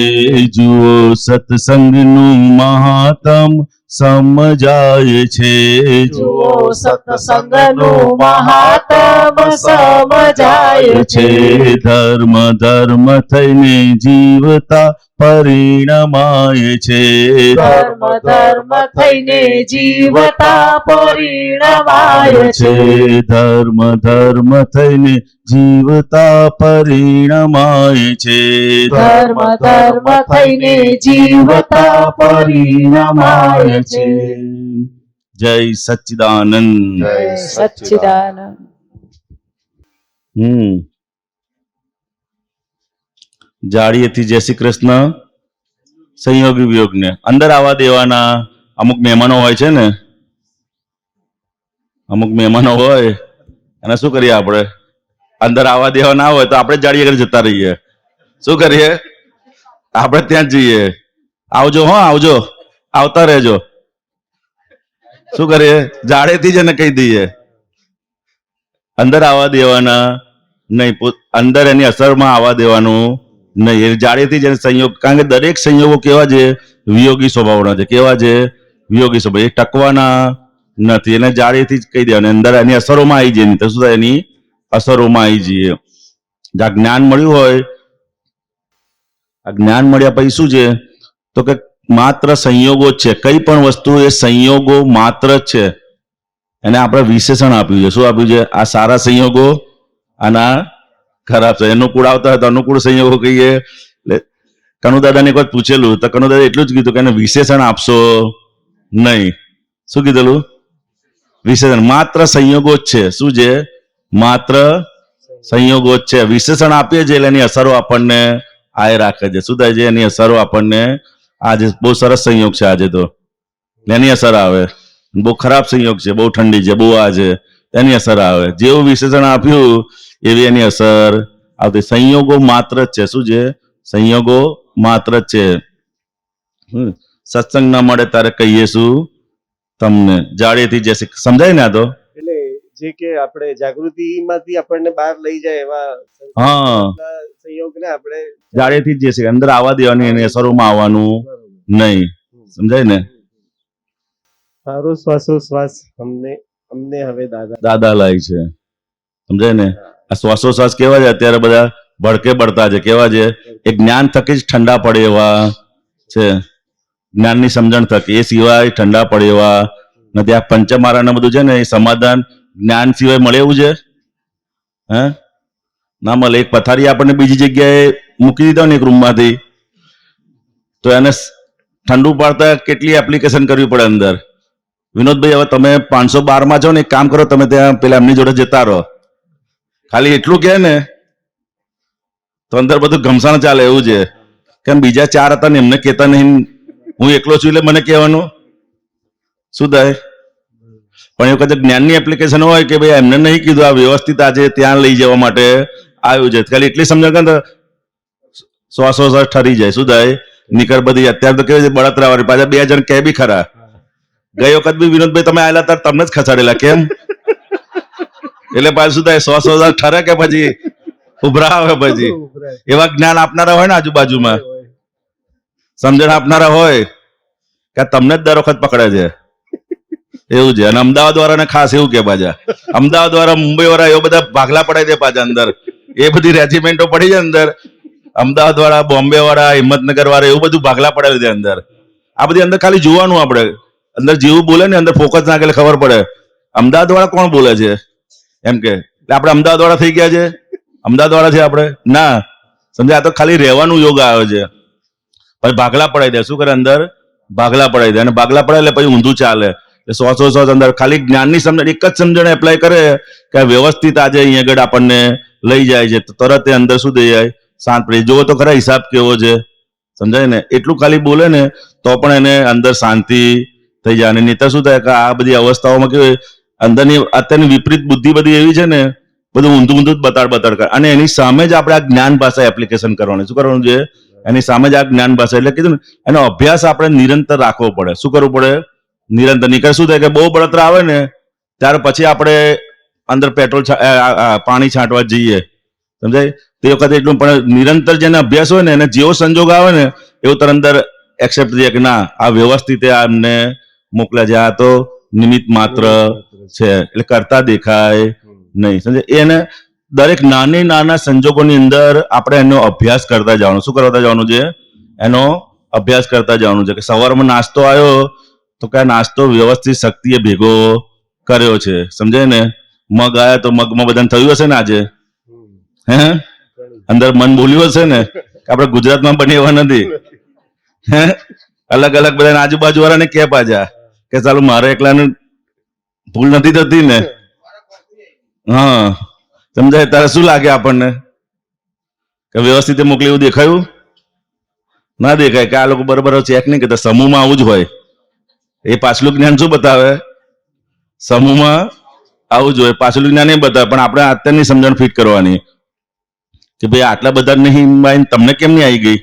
જુઓ સત્સંગનું મહાત્મ સમજાય છે. જુઓ સત્સંગનું મહાત્મ સમજાય છે. ધર્મ ધર્મ થઈને જીવતા પરિણમાય છે. ધર્મ ધર્મ થઈને જીવતા પરિણમાય છે. ધર્મ ધર્મ થઈને જીવતા પરિણમાય છે. ધર્મ ધર્મ થઈને જીવતા પરિણમાય છે. જય સચ્ચિદાનંદ. જય સચ્ચિદાનંદ. જાડીએથી જય શ્રી કૃષ્ણ સંયોગી વિયોગ ને અંદર આવવા દેવાના. અમુક મહેમાનો હોય છે ને, અમુક મહેમાનો હોય અને શું કરીએ આપણે, અંદર આવવા દેવા ના હોય તો આપણે જાડીએ ઘરે જતા રહીએ. શું કરીએ? આપણે ત્યાં જ જઈએ. આવજો હો, આવજો, આવતા રહેજો. શું કરીએ? જાડેથી જ એને કહી દઈએ અંદર આવવા દેવાના નહીં. અંદર એની અસરમાં આવવા દેવાનું નહીં. જાડેથી જ એને સંયોગ, કારણ કે દરેક સંયોગો કેવા છે? વિયોગી સ્વભાવના છે. કેવા છે? વિયોગી સ્વભાવ. એ ટકવાના નથી. એને જાડેથી જ કહી દેવાનું. અંદર એની અસરોમાં આવી જઈએ. તો શું થાય? એની અસરોમાં આવી જઈએ. જ્યાં જ્ઞાન મળ્યું હોય, આ જ્ઞાન મળ્યા પછી શું છે? તો કે માત્ર સંયોગો જ છે. કઈ પણ વસ્તુ એ સંયોગો માત્ર જ છે. એને આપણે વિશેષણ આપ્યું છે. શું આપ્યું છે? આ સારા સંયોગો, આના ખરાબ છે. અનુકૂળ આવતા હોય તો અનુકૂળ સંયોગો કહીએ. એટલે કનુદાદાને એક વખત પૂછેલું તો કનુદાદા એટલું જ કીધું કે એને વિશેષણ આપશો નહીં. શું કીધેલું? વિશેષણ. માત્ર સંયોગો જ છે. શું છે? માત્ર સંયોગો જ છે. વિશેષણ આપીએ છીએ એટલે એની અસરો આપણને આય રાખે છે. શું થાય છે? એની અસરો આપણને, આજે બહુ સરસ સંયોગ છે આજે તો એની અસર આવે. બહુ ખરાબ સંયોગ છે, બહુ ઠંડી છે, બહુ આ છે, એની અસર આવે. જેવું વિશેષણ આપ્યું એવી એની અસર આવતી. સંયોગો માત્ર જ છે. શું છે? સંયોગો માત્ર જ છે. સત્સંગ ના મળે ત્યારે કહીએ શું તમને. જાડેથી જે સમજાય ને આ તો. એટલે જે કે આપણે જાગૃતિ માંથી આપણને બહાર લઈ જાય એવા હા, સંયોગને આપણે જાડેથી જ જે છે અંદર આવવા દેવાની, એની અસરોમાં આવવાનું નહીં. સમજાય ને? સારો શ્વાસોશ્વાસ અમને હવે દાદા દાદા લાય છે, સમજાય ને? આ શ્વાસોશ્વાસ કેવા છે? અત્યારે બધા ભડકે પડતા છે. કેવા છે? એ જ્ઞાન થકી જ ઠંડા પડે એવા છે, જ્ઞાનની સમજણ થકી. એ સિવાય ઠંડા પડે એવા નથી. આ પંચમારાને બધું છે ને એ સમાધાન જ્ઞાન સિવાય મળે એવું છે? હે? ના મળે. એક પથારી આપણને બીજી જગ્યાએ મૂકી દીધા ને એક રૂમમાંથી, તો એને ઠંડુ પાડતા કેટલી એપ્લિકેશન કરવી પડે અંદર. વિનોદભાઈ, હવે તમે 512 છો ને, એક કામ કરો, તમે ત્યાં પેલા એમની જોડે જતા રહો. ખાલી એટલું કહે ને તો અંદર બધું ઘમસાણ ચાલે એવું છે. કેમ બીજા 4 હતા ને એમને કહેતા નહીં, હું એકલો છું એટલે મને કહેવાનું શું થાય? પણ એ વખતે જ્ઞાનની એપ્લિકેશન હોય કે ભાઈ એમને નહીં કીધું, આ વ્યવસ્થિત આજે ત્યાં લઈ જવા માટે આવ્યું છે. ખાલી એટલી સમજણ કે શ્વાસોશ્વાસ ઠરી જાય. શું થાય? નીકળ બધી. અત્યારે તો કેવી બળતરા વાળી, પાછા 2 જણ કહે બી ખરા. ગઈ વખત બી વિનોદભાઈ તમે આવેલા ત્યારે તમને જ ખસાડેલા. કેમ? એટલે પાછું શું થાય? શ્વાસોશ્વાસ ઠરે કે પછી ઉભરા આવે? પછી એવા જ્ઞાન આપનારા હોય ને આજુબાજુમાં, સમજણ આપનારા હોય કે તમને જ દર વખત પકડે છે એવું છે. અને અમદાવાદ વાળાને ખાસ એવું કે પાછા અમદાવાદ વાળા, મુંબઈ વાળા એવા બધા ભાગલા પડાય છે પાછા અંદર. એ બધી રેજિમેન્ટો પડી છે અંદર. અમદાવાદ વાળા, બોમ્બે વાળા, હિંમતનગર વાળા એવું બધું ભાગલા પડેલું છે અંદર. આ બધી અંદર ખાલી જોવાનું આપણે. અંદર જેવું બોલે ને અંદર ફોકસ નાખે એટલે ખબર પડે અમદાવાદ વાળા કોણ બોલે છે એમ કે. એટલે આપણે અમદાવાદ વાળા થઈ ગયા છે? અમદાવાદ વાળા છે આપણે? ના, સમજ્યા? આ તો ખાલી રહેવાનું યોગ આવ્યો છે. પછી ભાગલા પડાઈ દે. શું કરે? અંદર ભાગલા પડાઈ દે. અને ભાગલા પડાય એટલે પછી ઊંધું ચાલે. એટલે 100 અંદર ખાલી જ્ઞાનની સમજણ, એક જ સમજણ એપ્લાય કરે કે વ્યવસ્થિત આજે અહીંયા આગળ આપણને લઈ જાય છે, તો તરત એ અંદર શું થઈ જાય? શાંત પડી. જોવો તો ખરા હિસાબ કેવો છે, સમજાય ને? એટલું ખાલી બોલે ને તો પણ એને અંદર શાંતિ થઈ જાય. અને નહીં શું થાય કે આ બધી અવસ્થાઓમાં કેવું અંદરની અત્યારની વિપરીત બુદ્ધિ બધી એવી છે ને, બધું ઊંધું ઊંધું જ બતાડ કરે. અને એની સામે જ આપણે આ જ્ઞાન ભાષા એપ્લિકેશન કરવાની. શું કરવાનું છે? એની સામે જ આ જ્ઞાન ભાષા, એટલે કીધું ને, એનો અભ્યાસ આપણે નિરંતર રાખવો પડે. શું કરવું પડે? નિરંતર. નીકળ શું થાય કે બહુ બળતરા આવે ને ત્યાર પછી આપણે અંદર પેટ્રોલ પાણી છાંટવા જઈએ, સમજાય? તે વખતે એટલું. પણ નિરંતર જેને અભ્યાસ હોય ને એને જેવો સંજોગ આવે ને એવું તર અંદર એક્સેપ્ટ થઈ જાય કે ના, આ વ્યવસ્થિત આ એમને મોકલ્યા છે, આ તો નિમિત્ત માત્ર છે, એટલે કરતા દેખાય નહીં. સમજે? એને દરેક નાના સંજોગોની અંદર આપણે એનો અભ્યાસ કરતા જવાનું. શું કરતા જવાનું છે? એનો અભ્યાસ કરતા જવાનું છે. કે સવારમાં નાસ્તો આવ્યો તો કે નાસ્તો વ્યવસ્થિત શક્તિએ ભેગો કર્યો છે, સમજાય ને? મગ આવ્યા તો મગમાં બધાને થયું હશે ને આજે? હે? અંદર મન બોલ્યું હશે ને કે આપણે ગુજરાતમાં બને એવા નથી. હે? અલગ અલગ બધા આજુબાજુ વાળાને કે પાછા કે ચાલો મારે એકલાને ભૂલ નથી થતી ને. હા, સમજાય? તારે શું લાગે આપણને કે વ્યવસ્થિત મોકલી એવું દેખાયું? ના દેખાય. કે આ લોકો બરોબર ચેક નહીં કરતા. સમૂહમાં આવું જ હોય. એ પાછલું જ્ઞાન શું બતાવે? સમૂહમાં આવું જ હોય. પાછલું જ્ઞાન એ બતાવે. પણ આપણે અત્યારની સમજણ ફિટ કરવાની કે ભાઈ આટલા બધા નહીં, તમને કેમ નહીં આવી ગઈ?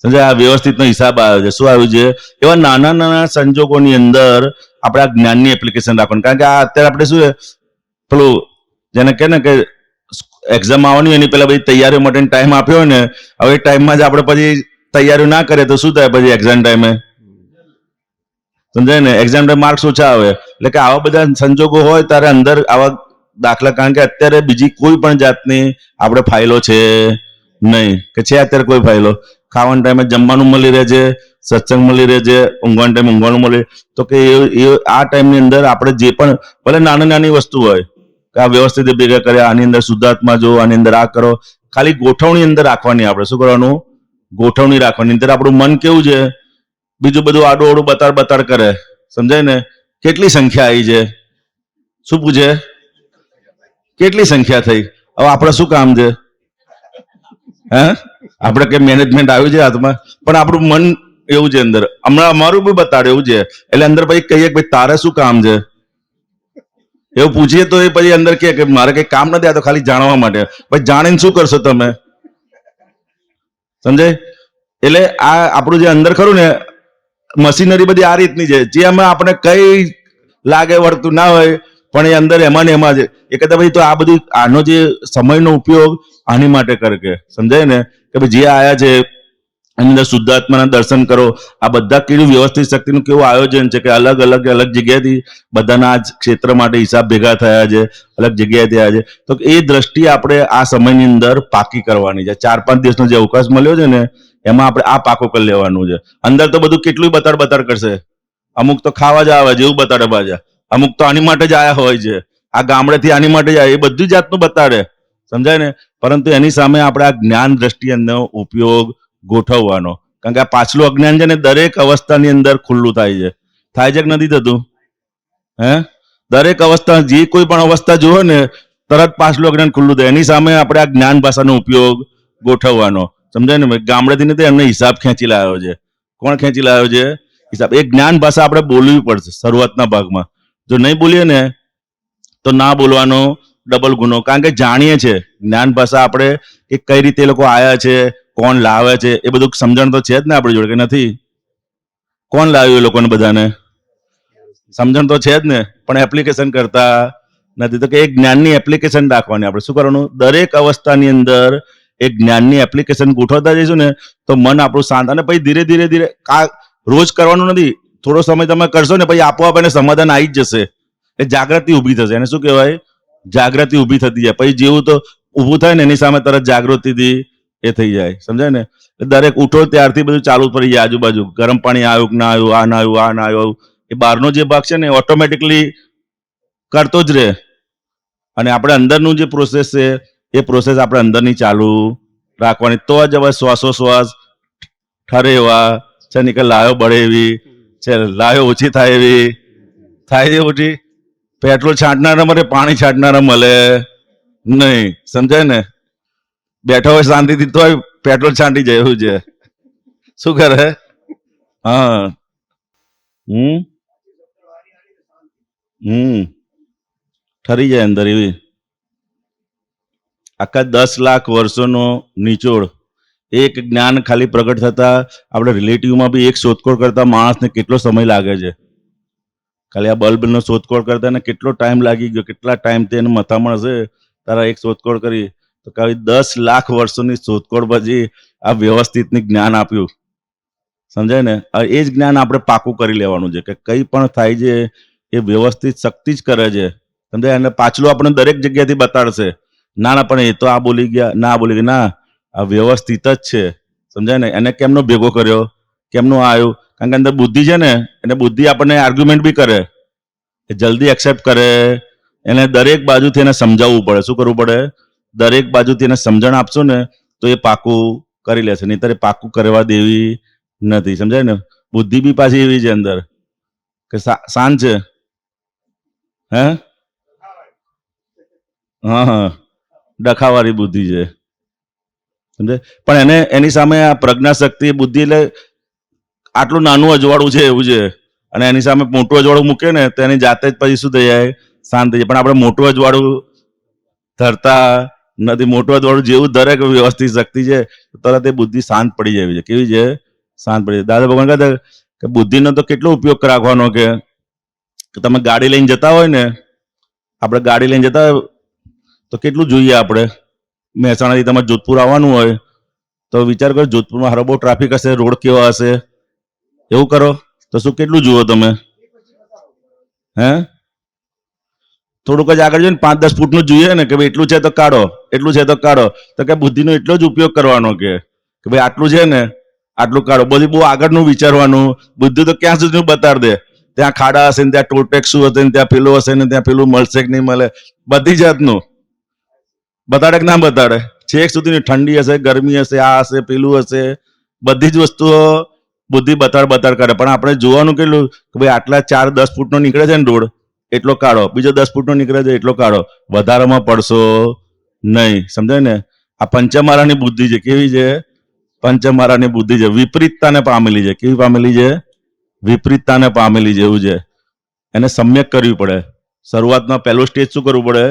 સમજાય? આ વ્યવસ્થિતનો હિસાબ આવ્યો છે. શું આવ્યું છે? એવા નાના સંજોગોની અંદર આપણે આ જ્ઞાનની એપ્લિકેશન રાખવાનું. કારણ કે આ અત્યારે આપણે શું પેલું જેને કહે ને કે એક્ઝામ આવવાની એની પહેલા બધી તૈયારીઓ માટે ટાઈમ આપ્યો હોય ને, હવે એ ટાઈમમાં જ આપણે પછી તૈયારીઓ ના કરીએ તો શું થાય? પછી એક્ઝામ ટાઈમે, સમજાય ને? એક્ઝામ ટાઈમ માર્ક્સ ઓછા આવે. એટલે કે આવા બધા સંજોગો હોય ત્યારે અંદર આવા દાખલા. કારણ કે અત્યારે બીજી કોઈ પણ જાતની આપણે ફાઇલો છે નહીં. કે છે અત્યારે કોઈ ફાઇલો? ખાવાના ટાઈમે જમવાનું મળી રહે છે, સત્સંગ મળી રહે છે, ઊંઘવાના ટાઈમે ઊંઘવાનું મળી. તો કે એ આ ટાઈમની અંદર આપણે જે પણ ભલે નાની વસ્તુ હોય કે આ વ્યવસ્થિત ભેગા કરે, આની અંદર શુદ્ધાત્મા જો, આની અંદર આ કરો. ખાલી ગોઠવણી અંદર રાખવાની. આપણે શું કરવાનું? ગોઠવણી રાખવાની. અંદર આપણું મન કેવું છે? બીજું બધું આડું ઓડું બતાડ કરે, સમજાય ને? કેટલી સંખ્યા આવી છે? શું પૂછે? કેટલી સંખ્યા થઈ? હવે આપણે શું કામ છે? હે? આપણે કઈ મેનેજમેન્ટ આવ્યું છે હાથમાં? પણ આપણું મન એવું છે અંદર. હમણાં અમારું બી બતાડે એવું છે. એટલે અંદર પછી કહીએ કે ભાઈ તારે શું કામ છે? એવું પૂછીએ તો એ પછી અંદર કે મારે કઈ કામ નથી, આ તો ખાલી જાણવા માટે. પછી જાણીને શું કરશો તમે? સમજાય? એટલે આ આપણું જે અંદર ખરું ને મશીનરી બધી આ રીતની છે, જે અમે આપણે કઈ લાગે વળતું ના હોય પણ એ અંદર એમાં ને એમાં છે. એ કદાચ ભાઈ તો આ બધી આનો જે સમયનો ઉપયોગ આની માટે કરે કે, સમજાય ને? કે ભાઈ જે આયા છે એની અંદર શુદ્ધાત્માના દર્શન કરો. આ બધા કેવું વ્યવસ્થિત શક્તિનું કેવું આયોજન છે કે અલગ અલગ જગ્યાએથી બધાના આ ક્ષેત્ર માટે હિસાબ ભેગા થયા છે, અલગ જગ્યાએ થયા છે. તો એ દ્રષ્ટિ આપણે આ સમયની અંદર પાકી કરવાની છે. 4-5 દિવસનો જે અવકાશ મળ્યો છે ને એમાં આપણે આ પાકો કરી લેવાનું છે. અંદર તો બધું કેટલું બતાડ કરશે. અમુક તો ખાવા જ આવે જેવું બતાડે પાછા, અમુક તો આની માટે જ આયા હોય છે, આ ગામડેથી આની માટે જ આવે, એ બધી જાતનું બતાડે, સમજાય ને. પરંતુ એની સામે આપણે આ જ્ઞાન દ્રષ્ટિ એનો ઉપયોગ ગોઠવવાનો. કારણ કે આ પાછલું અજ્ઞાન છે ને દરેક અવસ્થાની અંદર ખુલ્લું થાય છે કે નથી થતું? દરેક અવસ્થા, જે કોઈ પણ અવસ્થા જુઓ ને તરત પાછલું અજ્ઞાન ખુલ્લું થાય. એની સામે આપણે આ જ્ઞાન ભાષાનો ઉપયોગ ગોઠવવાનો, સમજાય ને. ગામડેથી નથી, એમને હિસાબ ખેંચી લાવ્યો છે. કોણ ખેંચી લાવ્યો છે? હિસાબ. એ જ્ઞાન ભાષા આપણે બોલવી પડશે શરૂઆતના ભાગમાં. જો નહીં બોલીએ ને તો ના બોલવાનો ડબલ ગુનો. કારણ કે જાણીએ છે જ્ઞાન ભાષા આપણે કે કઈ રીતે એ લોકો આયા છે, કોણ લાવે છે, એ બધું સમજણ તો છે જ ને આપણી જોડે, કે નથી? કોણ લાવ્યું એ લોકોને બધાને? સમજણ તો છે જ ને, પણ એપ્લિકેશન કરતા નથી. તો કે એ જ્ઞાનની એપ્લિકેશન રાખવાની. આપણે શું કરવાનું? દરેક અવસ્થાની અંદર એક જ્ઞાનની એપ્લિકેશન ગોઠવતા જઈશું ને તો મન આપણું શાંત. અને પછી ધીરે ધીરે રોજ કરવાનું નથી, થોડો સમય તમે કરશો ને પછી આપોઆપ એને સમાધાન આવી જ જશે. એ જાગૃતિ ઊભી થશે. એને શું કહેવાય? જાગૃતિ ઊભી થતી જાય. પછી જેવું તો ઊભું થાય ને એની સામે તરત જાગૃતિથી એ થઈ જાય, સમજાય ને. દરેક ઉઠો ત્યારથી બધું ચાલુ પડી જાય આજુબાજુ. ગરમ પાણી આવ્યું કે ના આવ્યું, આ ના આવ્યું, આ ના આવ્યું. એ બહારનો જે ભાગ છે ને ઓટોમેટિકલી કરતો જ રહે. અને આપણે અંદરનું જે પ્રોસેસ છે એ પ્રોસેસ આપણે અંદરની ચાલુ રાખવાની. તો જ હવે શ્વાસોશ્વાસ ઠરે એવા છે ને, કે લાયો બળે એવી છે, લાયો ઓછી થાય એવી થાય છે. ઓછી પેટ્રોલ છાંટનારા મળે, પાણી છાંટનારા મળે નહીં, સમજાય ને. બેઠો હોય શાંતિથી તો પેટ્રોલ છાંટી જાય એવું છે. શું કરે? હા. ઠરી જાય અંદર એવી. આખા 10 લાખ વર્ષોનો નિચોડ એક જ્ઞાન ખાલી પ્રગટ થતા આપણે રિલેટિવમાં બી એક શોધખોળ કરતા માણસને કેટલો સમય લાગે છે. ખાલી આ બલ્બનો શોધખોળ કરતા ને કેટલો ટાઈમ લાગી ગયો, કેટલા ટાઈમથી એને મથામણ હશે તારા એક શોધખોળ કરી. તો ખાલી 10 લાખ વર્ષોની શોધખોળ પછી આ વ્યવસ્થિતની જ્ઞાન આપ્યું, સમજાય ને. એ જ જ્ઞાન આપણે પાકું કરી લેવાનું છે કે કંઈ પણ થાય છે એ વ્યવસ્થિત શક્તિ જ કરે છે, સમજાય. અને પાછલું આપણે દરેક જગ્યાથી બતાડશે. ના પણ એ તો આ બોલી ગયા, ના બોલી ગયા, ના, આ વ્યવસ્થિત જ છે, સમજાય ને. એને કેમનો ભેગો કર્યો, કેમનું આવ્યું? કારણ કે અંદર બુદ્ધિ છે ને, એને બુદ્ધિ આપણને આર્ગ્યુમેન્ટ બી કરે, એ જલ્દી એક્સેપ્ટ કરે. એને દરેક બાજુથી એને સમજાવવું પડે. શું કરવું પડે? દરેક બાજુથી એને સમજણ આપશો ને તો એ પાકું કરી લેશે. નહીંતર એ પાકું કરવા દેવી નથી, સમજાય ને. બુદ્ધિ બી પાછી એવી છે અંદર કે શાંત છે. હા, ડખાવાળી બુદ્ધિ છે, સમજે. પણ એને એની સામે આ પ્રજ્ઞા શક્તિ બુદ્ધિ એટલે આટલું નાનું અજવાળું છે એવું છે. અને એની સામે મોટું અજવાળું મૂકે ને તો એની જાતે જ પછી શું થઈ જાય? શાંત થઈ જાય. પણ આપણે મોટું અજવાળું ધરતા નથી. મોટું અજવાળું જેવું દરેક વ્યવસ્થિત શક્તિ છે તરત એ બુદ્ધિ શાંત પડી જાય છે. કેવી છે? શાંત પડી જાય. દાદા ભગવાન કહેતા કે બુદ્ધિનો તો કેટલો ઉપયોગ રાખવાનો કે તમે ગાડી લઈને જતા હોય ને, આપણે ગાડી લઈને જતા હોય તો કેટલું જોઈએ આપણે? મહેસાણાથી તમારે જોધપુર આવવાનું હોય તો વિચાર કરો, જોધપુરમાં હારો બહુ ટ્રાફિક હશે, રોડ કેવા હશે, એવું કરો તો શું કેટલું જુઓ તમે? થોડુંક જ આગળ જઈને 5-10 ફૂટનું જોઈએ ને કે ભાઈ એટલું છે તો કાઢો, એટલું છે તો કાઢો. તો કે બુદ્ધિનો એટલો જ ઉપયોગ કરવાનો કે ભાઈ આટલું છે ને આટલું કાઢો. બધી બહુ આગળનું વિચારવાનું. બુદ્ધિ તો ક્યાં સુધીનું બતાડી દે. ત્યાં ખાડા હશે ને ત્યાં ટોલ ટેક્સ શું હશે ને ત્યાં પેલું હશે ને ત્યાં પેલું મળશે કે નહીં મળે, બધી જાતનું બતાડે કે ના બતાડે. છેક સુધીની ઠંડી હશે, ગરમી હશે, આ હશે, પેલું હશે, બધી જ વસ્તુઓ બુદ્ધિ બતાડ કરે. પણ આપણે જોવાનું કેટલું કે ભાઈ આટલા 4-10 ફૂટનો નીકળે છે ને રોડ, એટલો કાઢો. બીજો 10 ફૂટનો નીકળે છે એટલો કાઢો. વધારામાં પડશો નહીં, સમજાય ને. આ પંચમારાની બુદ્ધિ છે. કેવી છે? પંચમારાની બુદ્ધિ છે. વિપરીતતાને પામેલી છે. કેવી પામેલી છે? વિપરીતતાને પામેલી છે, એવું છે. એને સમ્યક કરવી પડે. શરૂઆતમાં પહેલો સ્ટેજ શું કરવું પડે?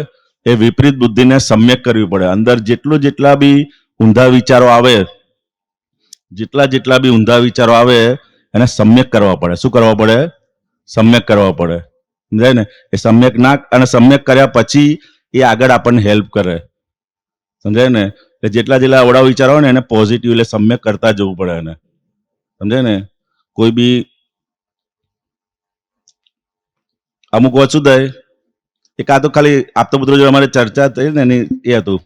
એ વિપરીત બુદ્ધિને સમ્યક કરવી પડે. અંદર જેટલા બી ઊંધા વિચારો આવે, જેટલા બી ઊંધા વિચારો આવે એને સમ્યક કરવા પડે. શું કરવા પડે? સમ્યક કરવા પડે, સમજાય ને. એ સમ્યક ના, અને સમ્યક કર્યા પછી એ આગળ આપણને હેલ્પ કરે, સમજાય ને. એટલે જેટલા જેટલા અવળા વિચારો હોય ને એને પોઝિટિવ એટલે સમ્યક કરતા જવું પડે એને, સમજાય ને. કોઈ બી અમુક વાત શું થાય, એક આ તો ખાલી આપતા પુત્રો જો અમારે ચર્ચા થઈ ને એની એ હતું,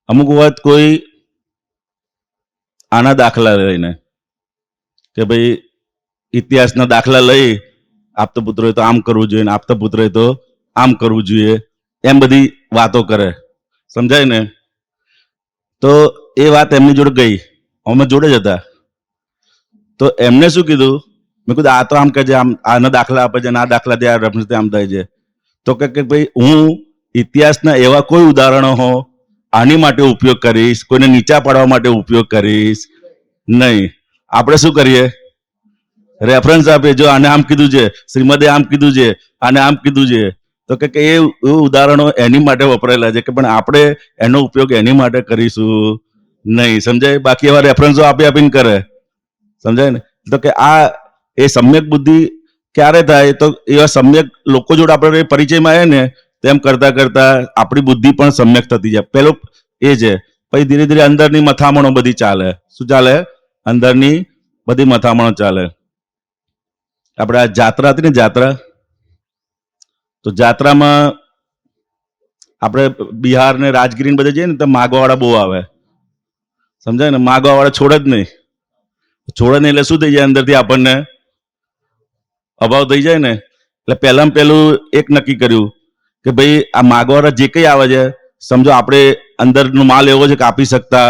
અમુક વાત કોઈ આના દાખલા લઈને કે ભાઈ ઇતિહાસના દાખલા લઈ આપતા પુત્રોએ તો આમ કરવું જોઈએ ને આપતા પુત્રોએ તો આમ કરવું જોઈએ, એમ બધી વાતો કરે, સમજાય ને. તો એ વાત એમની જોડે ગઈ, અમે જોડે જ હતા. તો એમને શું કીધું, મેં કીધું આ તો આમ કે છે, આમ આના દાખલા આપે છે ને આ દાખલા ત્યાં આમ થાય છે. તો કે ભાઈ હું ઇતિહાસના એવા કોઈ ઉદાહરણો હો આની માટે ઉપયોગ કરીશ, કોઈને નીચા પાડવા માટે ઉપયોગ કરીશ નહીં. આપણે શું કરીએ, રેફરન્સ આપીએ, જો આને આમ કીધું છે, શ્રીમદે આમ કીધું છે, આને આમ કીધું છે. તો કે એ ઉદાહરણો એની માટે વપરાયેલા છે કે પણ આપણે એનો ઉપયોગ એની માટે કરીશું નહીં, સમજાય. બાકી એવા રેફરન્સો આપી આપીને કરે, સમજાય ને. તો કે આ એ સમ્યક બુદ્ધિ ક્યારે થાય, તો એવા સમ્યક લોકો જોડે આપણે પરિચયમાં આવે ને તેમ કરતા કરતા આપણી બુદ્ધિ પણ સમ્યક થતી જાય. પેલો એ છે. પછી ધીરે ધીરે અંદરની મથામણો બધી ચાલે. શું ચાલે? અંદરની બધી મથામણો ચાલે. આપણે આ જાત્રા હતી ને, જાત્રા, તો જાત્રામાં આપણે બિહાર ને રાજગીરી બધે જઈએ ને તો માગવાવાળા બહુ આવે, સમજાય ને. માગવાવાળા છોડે જ નહીં, છોડે નહીં એટલે શું થઈ જાય, અંદરથી આપણને અભાવ થઈ જાય ને. એટલે પહેલામાં પહેલું એક નક્કી કર્યું કે ભાઈ આ માગવાવાળા જે કંઈ આવે છે, સમજો આપણે અંદરનો માલ એવો છે કે આપી શકતા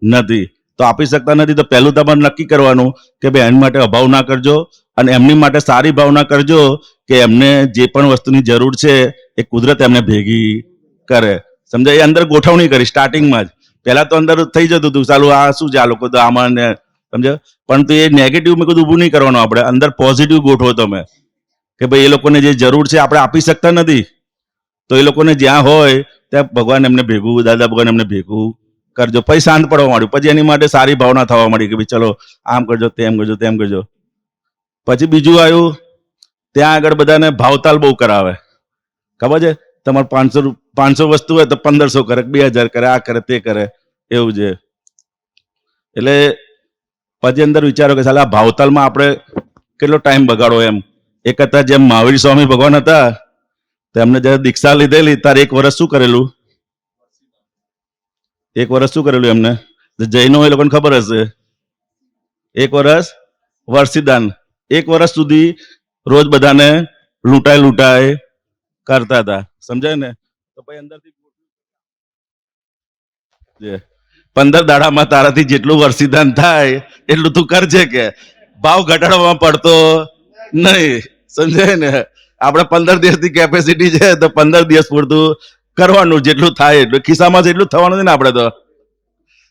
નથી, તો આપી શકતા નથી તો પહેલું તમારે નક્કી કરવાનું કે ભાઈ એની માટે અભાવ ના કરજો અને એમની માટે સારી ભાવના કરજો કે એમને જે પણ વસ્તુની જરૂર છે એ કુદરત એમને ભેગી કરે, સમજાય. એ અંદર ગોઠવણી કરી સ્ટાર્ટિંગમાં જ. પહેલા તો અંદર થઈ જતું હતું ચાલુ આ શું છે આ લોકો તો આમાં ને, સમજે. પરંતુ એ નેગેટિવ મેં કીધું ઊભું નહીં કરવાનું, આપણે અંદર પોઝિટિવ ગોઠવો તમે કે ભાઈ એ લોકોને જે જરૂર છે આપણે આપી શકતા નથી, તો એ લોકોને જ્યાં હોય ત્યાં ભગવાન એમને ભેગું, દાદા ભગવાન એમને ભેગું કરજો. પછી શાંત પડવા માંડ્યું, પછી એની માટે સારી ભાવના થવા માંડી કે ભાઈ ચલો આમ કરજો, તેમ કરજો, તેમ કરજો. પછી બીજું આવ્યું, ત્યાં આગળ બધાને ભાવતાલ બહુ કરાવે, ખબર છે તમારે 500 વસ્તુ હોય તો 1500 કરે, 2000 કરે, આ કરે તે કરે, એવું છે. એટલે પછી અંદર વિચારો કે સાલા ભાવતાલમાં આપણે કેટલો ટાઈમ બગાડો એમ. એક હતા જેમ મહાવીર સ્વામી ભગવાન હતા, તો એમને જયારે દીક્ષા લીધેલી ત્યારે 1 વર્ષ શું કરેલું, 1 વર્ષ શું કરેલું એમને, જૈનો એ લોકોને ખબર હશે, 1 વર્ષ વર્ષીદાન, 1 વર્ષ સુધી રોજ બધાને લૂંટાય કરતા હતા, સમજાય ને. તો પછી અંદરથી 15 દાડામાં તારાથી જેટલું વર્ષીદાન થાય એટલું તું કરજે, કે ભાવ ઘટાડવામાં પડતો નહીં, સમજાય ને. આપણે 15 દિવસની કેપેસિટી છે તો 15 દિવસ પૂરતું કરવાનું, જેટલું થાય એટલું. ખિસ્સામાં જેટલું થવાનું છે ને આપણે તો,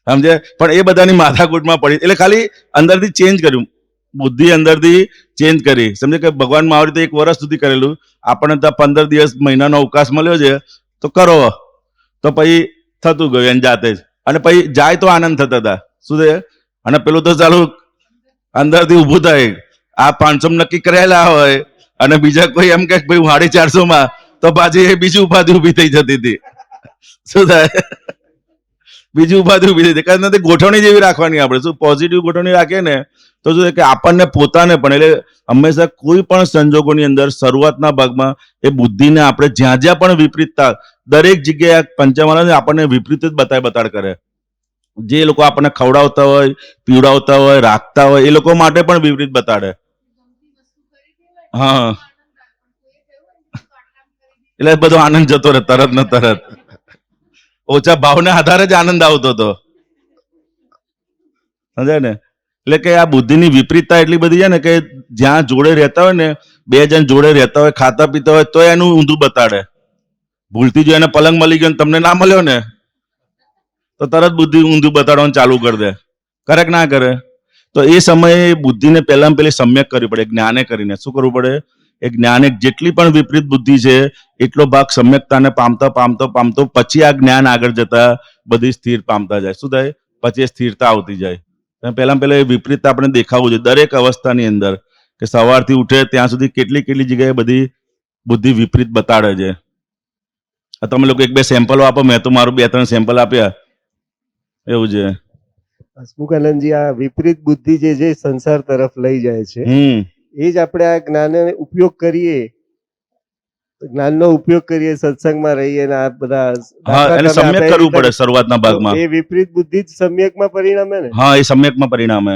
સમજે. પણ એ બધાની માથાકૂટમાં પડી, એટલે ખાલી અંદરથી ચેન્જ કર્યું, બુદ્ધિ અંદરથી ચેન્જ કરી, સમજે. કે ભગવાનમાં આવી રીતે 1 વર્ષ સુધી કરેલું, આપણને તો 15 દિવસ મહિનાનો અવકાશ મળ્યો છે તો કરો, તો પછી થતું ગયું એની જાતે જ. અને પછી જાય તો આનંદ થતા હતા, શું છે. અને પેલું તો ચાલુ અંદરથી ઊભું થાય, આ 500 નક્કી કરેલા હોય અને બીજા કોઈ એમ કે ભાઈ 450 તો પાછી એ બીજી ઉપાધિ ઊભી થઈ જતી હતી, શું થાય, બીજી ઉપાધિ ઊભી થઈ. કારણ નથી ગોઠવણી જેવી રાખવાની, આપણે શું પોઝિટિવ ગોઠવણી રાખીએ ને તો શું કે આપણને પોતાને પણ, એટલે હંમેશા કોઈ પણ સંજોગોની અંદર શરૂઆતના ભાગમાં એ બુદ્ધિને આપણે જ્યાં જ્યાં પણ વિપરીતતા, દરેક જગ્યાએ પંચમહાલ આપણને વિપરીત જ બતાડ કરે. જે લોકો આપણને ખવડાવતા હોય, પીવડાવતા હોય, રાખતા હોય, એ લોકો માટે પણ વિપરીત બતાડે. હા, એટલે બધો આનંદ જતો રહે તરત ને તરત. ઓછા ભાવના આધારે જ આનંદ આવતો હતો, સમજાય ને. એટલે કે આ બુદ્ધિની વિપરીતતા એટલી બધી છે ને કે જ્યાં જોડે રહેતા હોય ને, 2 જણ જોડે રહેતા હોય, ખાતા પીતા હોય, તો એનું ઊંધું બતાડે. ભૂલથી જો એને પલંગ મળી ગયો ને તમને ના મળ્યો ને તો તરત બુદ્ધિ ઊંધું બતાડવાનું ચાલુ કરી દે, કરે કે ના કરે. તો એ સમયે બુદ્ધિને પહેલામાં પહેલી સમ્યક કરવી પડે, જ્ઞાને કરીને. શું કરવું પડે? એ જ્ઞાને જેટલી પણ વિપરીત બુદ્ધિ છે એટલો ભાગ સમ્યકતાને પામતો પછી આ જ્ઞાન આગળ જતા બધી સ્થિર પામતા જાય. શું થાય? પછી એ સ્થિરતા આવતી જાય. પહેલામાં પહેલા એ વિપરીતતા આપણે દેખાવું જોઈએ દરેક અવસ્થાની અંદર, કે સવારથી ઉઠે ત્યાં સુધી કેટલી જગ્યાએ બધી બુદ્ધિ વિપરીત બતાડે છે. તમે લોકો 1-2 સેમ્પલો આપો, મેં તો મારું 2-3 સેમ્પલ આપ્યા. એવું છે. હસમુખાનંદજી, આ વિપરીત બુદ્ધિ જે સંસાર તરફ લઈ જાય છે, એ જ આપણે આ જ્ઞાનનો ઉપયોગ કરીએ, જ્ઞાનનો ઉપયોગ કરીએ, સત્સંગમાં રહીએ ને આ બધા હા, એને દાખલા તમે સમ્યક આપ્યા કરવું એ પડે રીતે, શરૂઆતના તો ભાગમાં. એ વિપરીત બુદ્ધિ જ સમ્યકમાં પરિણમે ને. હા, એ સમ્યકમાં પરિણામે.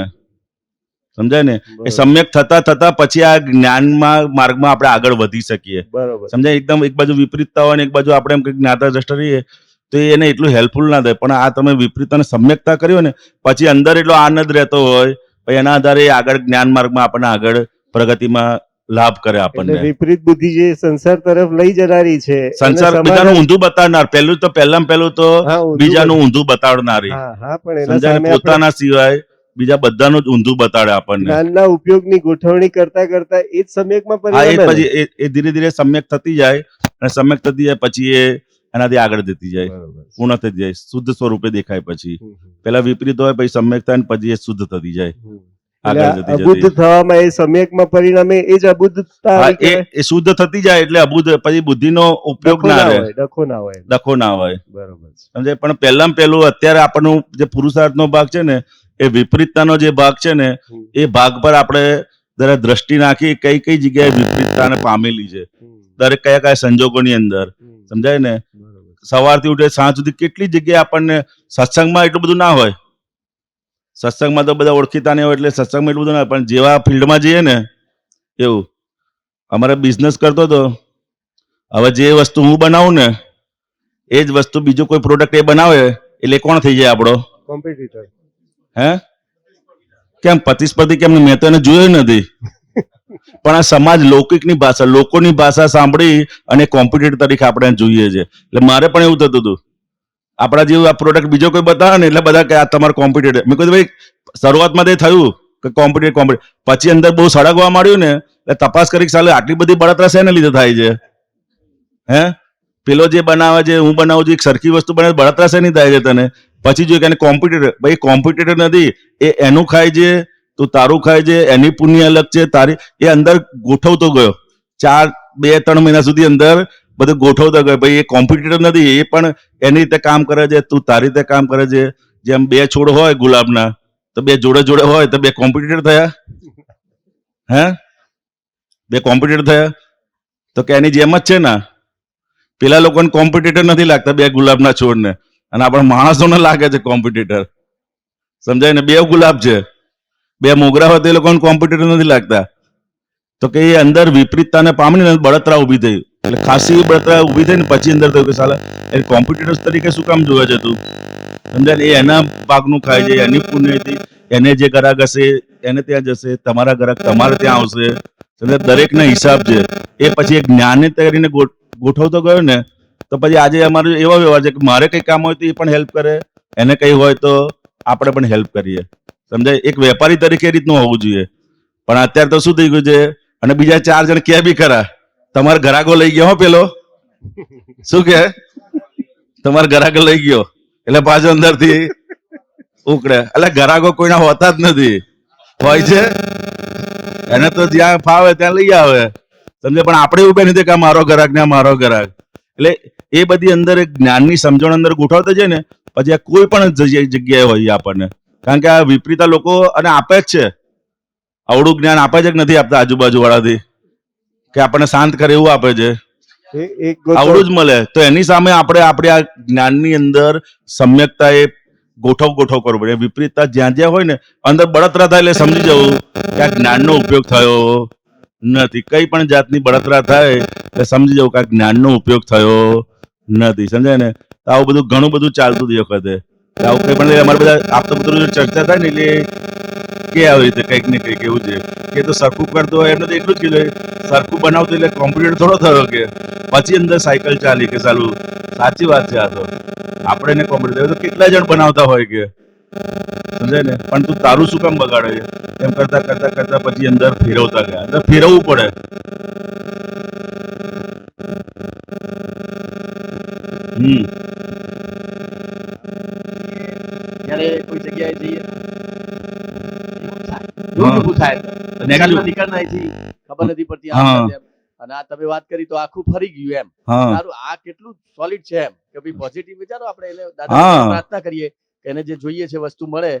સમજાય ને? એ બરોબર. સમ્યક થતા થતા પછી આ જ્ઞાનમાં માર્ગમાં આપણે આગળ વધી શકીએ. બરોબર. સમજાય? એકદમ એક બાજુ વિપરીતતા હોય ને એક બાજુ આપણે એમ કંઈક જ્ઞાતા દ્રષ્ટા રહીએ તો એને એટલું હેલ્પફુલ ના થાય. પણ આ તમે વિપરીત અને સમ્યકતા કર્યો ને પછી અંદર એટલો આનંદ રહેતો હોય, પછી એના આધારે આગળ જ્ઞાન માર્ગમાં આપણને આગળ પ્રગતિમાં લાભ કરે એટલે આપણને. વિપરીત બુદ્ધિ જે સંસાર તરફ લઈ જનારી છે, એને સંસાર બીજાનું ઊંધું બતાડનાર, પહેલું તો પહેલું તો હા, ઊંધું બીજાનું ઊંધું બતાડનારી. હા હા, પણ એના સમજાય ને? સામે આપણે પોતાના સિવાય બીજા બધાનું જ ઊંધું બતાડે આપણને. જ્ઞાનના ઉપયોગની ગોઠવણી કરતા કરતા એ જ સમ્યકમાં હા, એ પરિણમે ને. પછી એ ધીરે ધીરે સમ્યક થતી જાય અને સમ્યક થતી જાય પછી એ એનાથી આગળ જતી જાય, બરોબર છે. પૂર્ણ થતી જાય, શુદ્ધ સ્વરૂપે દેખાય. પછી હમ, હમ, પેલા વિપરીત હોય પછી સમ્યક થાય ને પછી એ શુદ્ધ થતી જાય, હમ. આગળ એટલે જતી અબુદ્ધ જતી. થવામાં એ સમ્યકમાં પરિણામે એ જ અબુદ્ધતા હા, આવી એ કહેવાય. એ શુદ્ધ થતી જાય એટલે અબુદ્ધ પછી બુદ્ધિનો ઉપયોગ ડખો ના ના રહે, હોય, ડખો ના હોય. ડખો ના હોય. બરોબર છે. સમજે? પણ પહેલું અત્યારે આપણનો જે પુરુષાર્થનો ભાગ છે ને એ વિપરીતતાનો જે ભાગ છે ને હમ, એ ભાગ પર આપણે જરા દ્રષ્ટિ નાખી કઈ કઈ જગ્યાએ વિપરીતતાને પામેલી છે, હમ, દરેક કયા કયા સંજોગોની અંદર. હમ. સમજાય ને? બરોબર છે. સવારથી ઉઠે સાંજ સુધી કેટલી જગ્યાએ આપણને સત્સંગમાં એટલું બધું ના હોય. સત્સંગમાં તો બધા ઓળખીતા નહીં હોય એટલે સત્સંગમાં એટલું બધું ના હોય. પણ જેવા ફિલ્ડમાં જઈએ ને એવું. અમારે બિઝનેસ કરતો હતો, હવે જે વસ્તુ હું બનાવું ને એ જ વસ્તુ બીજો કોઈ પ્રોડક્ટ એ બનાવે એટલે કોણ થઈ જાય આપણો? કોમ્પિટિટર. હે? કેમ પ્રતિસ્પર્ધી? કેમ? મેં તો એને જોયું નથી. પણ આ સમાજ લૌકિકની ભાષા, લોકોની ભાષા સાંભળી અને કોમ્પિટિટર તરીકે આપણે જોઈએ છે. એટલે મારે પણ એવું થતું હતું, આપણા જેવું આ પ્રોડક્ટ બીજો કોઈ બતાવે ને એટલે બધા કે આ તમારું કોમ્પિટિટર. મેં કીધું ભાઈ શરૂઆતમાં તે થયું કે કોમ્પિટિટર, પછી અંદર બહુ સળગવા માંડ્યું ને એટલે તપાસ કરી કે સાલે આટલી બધી બળતરા શેને લીધે થાય છે? હે? પેલો જે બનાવે છે, હું બનાવું છું, એક સરખી વસ્તુ બનાવે, બળતરા શેની થાય છે તને? પછી જોયું કે એને કોમ્પિટિટર. ભાઈ કોમ્પિટિટર નથી, એ એનું ખાય છે, તું તારું ખાય છે, એની પુણ્ય અલગ છે, તારી. એ અંદર ગોઠવતો ગયો 2-3 મહિના સુધી અંદર બધું ગોઠવતો ગયો. ભાઈ એ કોમ્પિટિટર નથી, એ પણ એની રીતે કામ કરે છે, તું તારી રીતે કામ કરે છે. જેમ 2 છોડ હોય ગુલાબના તો 2 જોડે જોડે હોય તો 2 કોમ્પિટિટર થયા. હે? 2 કોમ્પિટિટર થયા તો કે એની જેમ જ છે ને. પેલા લોકોને કોમ્પિટિટર નથી લાગતા 2 ગુલાબના છોડને, અને આપણા માણસોને લાગે છે કોમ્પિટિટર. સમજાય ને? 2 ગુલાબ છે, 2 મોગરા હોય તો એ લોકોને કોમ્પિટિટર નથી લાગતા. તો કે એ અંદર વિપરીતતાને પામીને બળતરા ઊભી થઈ. એટલે ખાસી બળતરા ઊભી થઈ ને પછી અંદર થયું કે સાલા એ કોમ્પિટિટર તરીકે શું કામ જોવે છે તું? સમજાય ને? એ એના ભાગનું ખાય છે, એની પુણ્યથી એને જે ગ્રાહક હશે એને ત્યાં જશે, તમારા ગ્રાહક તમારે ત્યાં આવશે. દરેકના હિસાબ છે. એ પછી એક જ્ઞાનને કરીને ગોઠવતો ગયો ને તો પછી આજે અમારો એવો વ્યવહાર છે કે મારે કંઈ કામ હોય તો એ પણ હેલ્પ કરે, એને કંઈ હોય તો આપણે પણ હેલ્પ કરીએ. સમજાય? એક વેપારી તરીકે એ રીતનું હોવું જોઈએ. પણ અત્યારે તો શું થઈ ગયું છે, અને બીજા 4 જણ કે બી ખરા તમારા ગ્રાહકો લઈ ગયો હો પેલો, શું કે તમારા ગ્રાહકો લઈ ગયો એટલે પાછો અંદરથી ઉકળે. એટલે ગ્રાહકો કોઈના હોતા જ નથી, હોય છે એને તો જ્યાં ફાવે ત્યાં લઈ આવે. સમજે? પણ આપણે એવું બે નથી કે આ મારો ગ્રાહક ને આ મારો ગ્રાહક. એટલે એ બધી અંદર એક જ્ઞાનની સમજણ અંદર ગોઠવતા છે ને પછી આ કોઈ પણ જગ્યાએ હોય આપણને. કારણ કે આ વિપરીતા લોકો અને આપે જ છે, અવળું જ્ઞાન આપે છે કે નથી આપતા આજુબાજુ વાળાથી કે આપણને શાંત કરે એવું આપે છે? એક આવડું જ મળે. તો એની સામે આપણે આ જ્ઞાનની અંદર સમ્યકતા એ ગોઠવ કરવું પડે. વિપરીતતા જ્યાં જ્યાં હોય ને અંદર બળતરા થાય એટલે સમજી જવું કે આ જ્ઞાનનો ઉપયોગ થયો નથી. કઈ પણ જાતની બળતરા થાય એટલે સમજી જવું કે આ જ્ઞાનનો ઉપયોગ થયો નથી. સમજાય ને? આવું બધું ઘણું બધું ચાલતું હતી વખતે. આવું કઈ પણ અમારે બધા આપતો બધું ચર્ચા થાય ને એટલે કે આવી રીતે કંઈક ને કંઈક એવું છે કે તો સરખું કરતો હોય એમને તો એટલું જ કીધું સરખું બનાવતું એટલે કોમ્પ્યુટર થોડો થયો કે પછી અંદર સાયકલ ચાલી કે સાલું. સાચી વાત છે. આ તો આપણે એને કોમ્પ્યુટર તો કેટલા જણ બનાવતા હોય કે સમજાય ને? પણ તું તારું શું કામ બગાડે છે? એમ કરતા કરતા કરતા પછી અંદર ફેરવતા ગયા. અંદર ફેરવવું પડે. જ્યારે કોઈ જગ્યાએ જઈએ હા. એવું થાય Negative. નીકળના અહીંથી ખબર નથી પડતી હા. આમ તેમ. અને આ તમે વાત કરી તો આખું ફરી ગયું એમ. હા સારું, આ કેટલું સોલિડ છે એમ કે ભાઈ પોઝિટિવ વિચારો આપણે એટલે હા. દાદા પ્રાર્થના કરીએ કે એને જે જોઈએ છે વસ્તુ મળે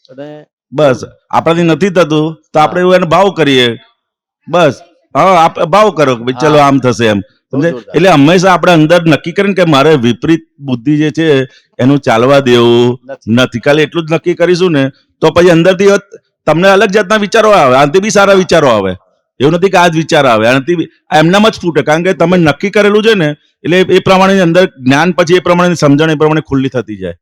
અને બસ આપણાથી નથી થતું તો આપણે એવું એને ભાવ કરીએ, બસ હા ભાવ કરો કે ભાઈ ચલો આમ થશે એમ, સમજે? જોરદાર. એટલે હંમેશા આપણે અંદર નક્કી કરીને કે મારે વિપરીત બુદ્ધિ જે છે એનું ચાલવા દેવું નથી. ખાલી એટલું જ નક્કી કરીશું ને તો પછી અંદરથી તમને અલગ જાતના વિચારો આવે, આનાથી બી સારા વિચારો આવે. એવું નથી કે આ જ વિચાર આવે, આનાથી એમનામ જ ફૂટે, કારણ કે તમે નક્કી કરેલું છે ને એટલે એ પ્રમાણે અંદર જ્ઞાન, પછી એ પ્રમાણે સમજણ એ પ્રમાણે ખુલ્લી થતી જાય,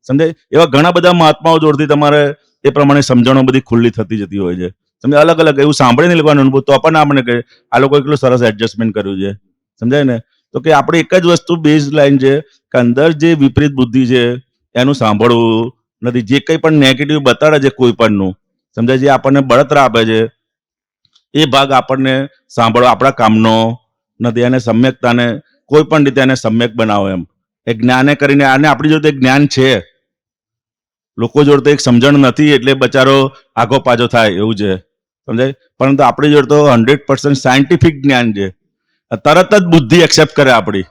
સમજાય? એવા ઘણા બધા મહાત્માઓ જોડથી તમારે એ પ્રમાણે સમજણો બધી ખુલ્લી થતી જતી હોય છે, સમજાય? અલગ અલગ એવું સાંભળીને લોકોનો અનુભવ તો આપણને આપણે કે આ લોકો એટલું સરસ એડજસ્ટમેન્ટ કર્યું છે, સમજાય ને? તો કે આપણે એક જ વસ્તુ બેઝ લાઈન છે કે અંદર જે વિપરીત બુદ્ધિ છે એનું સાંભળવું નથી. જે કંઈ પણ નેગેટિવ બતાડે છે કોઈ પણનું, સમજાય? જે આપણને બળતરા આપે છે એ ભાગ આપણને સાંભળવો આપણા કામનો નથી. એને સમ્યકતાને કોઈ પણ રીતે એને સમ્યક બનાવો એમ એ જ્ઞાને કરીને. આને આપણી જોડે જ્ઞાન છે, લોકો જોડે એક સમજણ નથી એટલે બચારો આગો પાછો થાય એવું છે, સમજાય? પરંતુ આપણી જોડે તો 100% સાયન્ટિફિક જ્ઞાન છે. તરત જ બુદ્ધિ એક્સેપ્ટ કરે આપણી.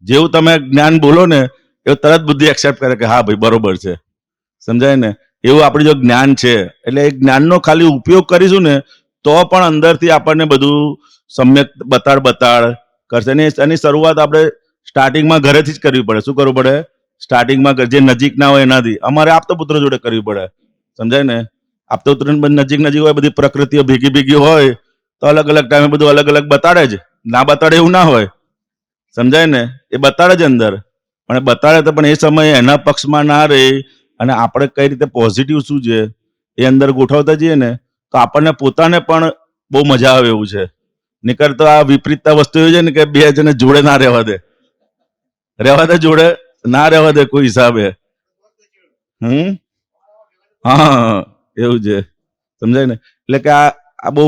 જેવું તમે જ્ઞાન બોલો ને એવું તરત બુદ્ધિ એક્સેપ્ટ કરે કે હા ભાઈ બરોબર છે, સમજાય ને? એવું આપણી જો જ્ઞાન છે એટલે એ જ્ઞાનનો ખાલી ઉપયોગ કરીશું ને તો પણ અંદરથી આપણને બધું સમ્યક બતાડ કરશે. ને એની શરૂઆત આપણે સ્ટાર્ટિંગમાં ઘરેથી જ કરવી પડે. શું કરવું પડે? સ્ટાર્ટિંગમાં જે નજીક ના હોય એનાથી અમારે આપતો પુત્ર જોડે કરવી પડે, સમજાય ને? આપતો પુત્ર નજીક હોય, બધી પ્રકૃતિઓ ભેગી હોય તો અલગ અલગ ટાઈમે બધું અલગ અલગ બતાડે જ. ના બતાડે એવું ના હોય, સમજાય ને? એ બતાડે જ અંદર, અને બતાડે તો પણ એ સમયે એના પક્ષમાં ના રહે અને આપણે કઈ રીતે પોઝિટિવ શું છે એ અંદર ગોઠવતા જઈએ ને તો આપણને પોતાને પણ બહુ મજા આવે એવું છે. નીકળ તો આ વિપરીતતા વસ્તુ એવી છે ને કે બે જણે જોડે ના રહેવા દે જોડે ના રહેવા દે કોઈ હિસાબે. હા એવું છે, સમજાય ને? એટલે કે આ બહુ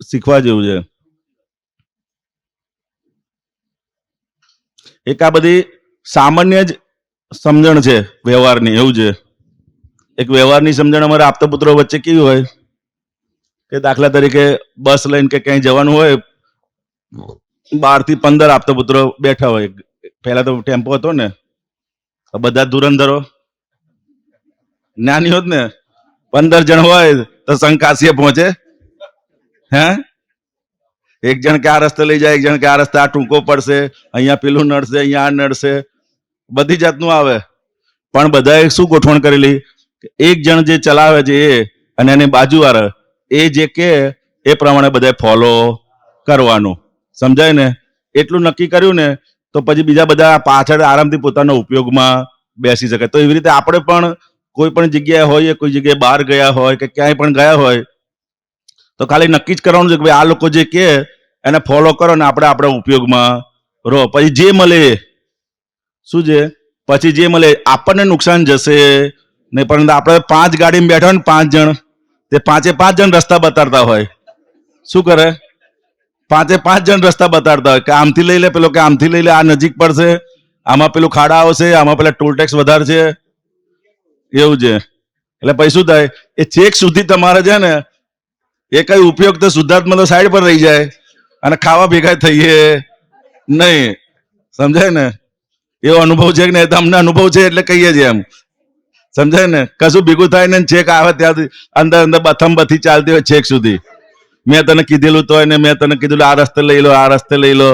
શીખવા જેવું છે. એક આ બધી સામાન્ય જ સમજણ છે વ્યવહારની, એવું છે. એક વ્યવહારની સમજણ અમારે આપતા પુત્રો વચ્ચે કેવી હોય કે દાખલા તરીકે બસ લઈને કે ક્યાંય જવાનું હોય, 12 થી 15 આપતા પુત્રો બેઠા હોય. પહેલા તો ટેમ્પો હતો ને, બધા ધુરંધરો જ્ઞાની હોત ને 15 જણ હોય તો શંકાશીએ પહોંચે. હે એક જણ કે આ રસ્તે લઈ જાય, એક જણ કે આ રસ્તે આ ટૂંકો પડશે, અહીંયા પેલું નડશે, અહીંયા આ નડશે, બધી જાતનું આવે. પણ બધાએ શું ગોઠવણ કરેલી? એક જણ જે ચલાવે છે એ અને એની બાજુવાળા એ જે કે એ પ્રમાણે બધાએ ફોલો કરવાનું, સમજાય ને? એટલું નક્કી કર્યું ને તો પછી બીજા બધા પાછળ આરામથી પોતાના ઉપયોગમાં બેસી શકે. તો એવી રીતે આપણે પણ કોઈ પણ જગ્યાએ હોઈએ, કોઈ જગ્યાએ બહાર ગયા હોય કે ક્યાંય પણ ગયા હોય તો ખાલી નક્કી જ કરવાનું છે કે ભાઈ આ લોકો જે કે એને ફોલો કરો ને આપણે આપણા ઉપયોગમાં રહો. પછી જે મળે શું છે, પછી જે મળે આપણને નુકસાન જશે નહીં. પરંતુ આપણે 5 ગાડીમાં બેઠા હોય ને 5 જણ, તે 5 જણ રસ્તા બતાડતા હોય. શું કરે? 5 જણ રસ્તા બતાડતા હોય કે આમથી લઈ લે, પેલો કે આમથી લઈ લે, આ નજીક પડશે, આમાં પેલું ખાડા આવશે, આમાં પેલા ટોલ ટેક્સ વધારે છે, એવું છે. એટલે પછી શું થાય? એ છેક સુધી તમારે છે ને એ કઈ ઉપયોગ તો શુદ્ધાત્મા તો સાઈડ પર રહી જાય અને ખાવા ભેગા થઈએ નહીં, સમજાય ને? એવો અનુભવ છે કે નહીં? તમને અનુભવ છે એટલે કહીએ છીએ એમ, સમજાય ને? કશું ભેગું થાય ને છેક આવે ત્યાંથી અંદર બથી ચાલતી હોય છેક સુધી. મેં તને કીધેલું તો ને મેં તને કીધેલું આ રસ્તે લઈ લો, આ રસ્તે લઈ લો.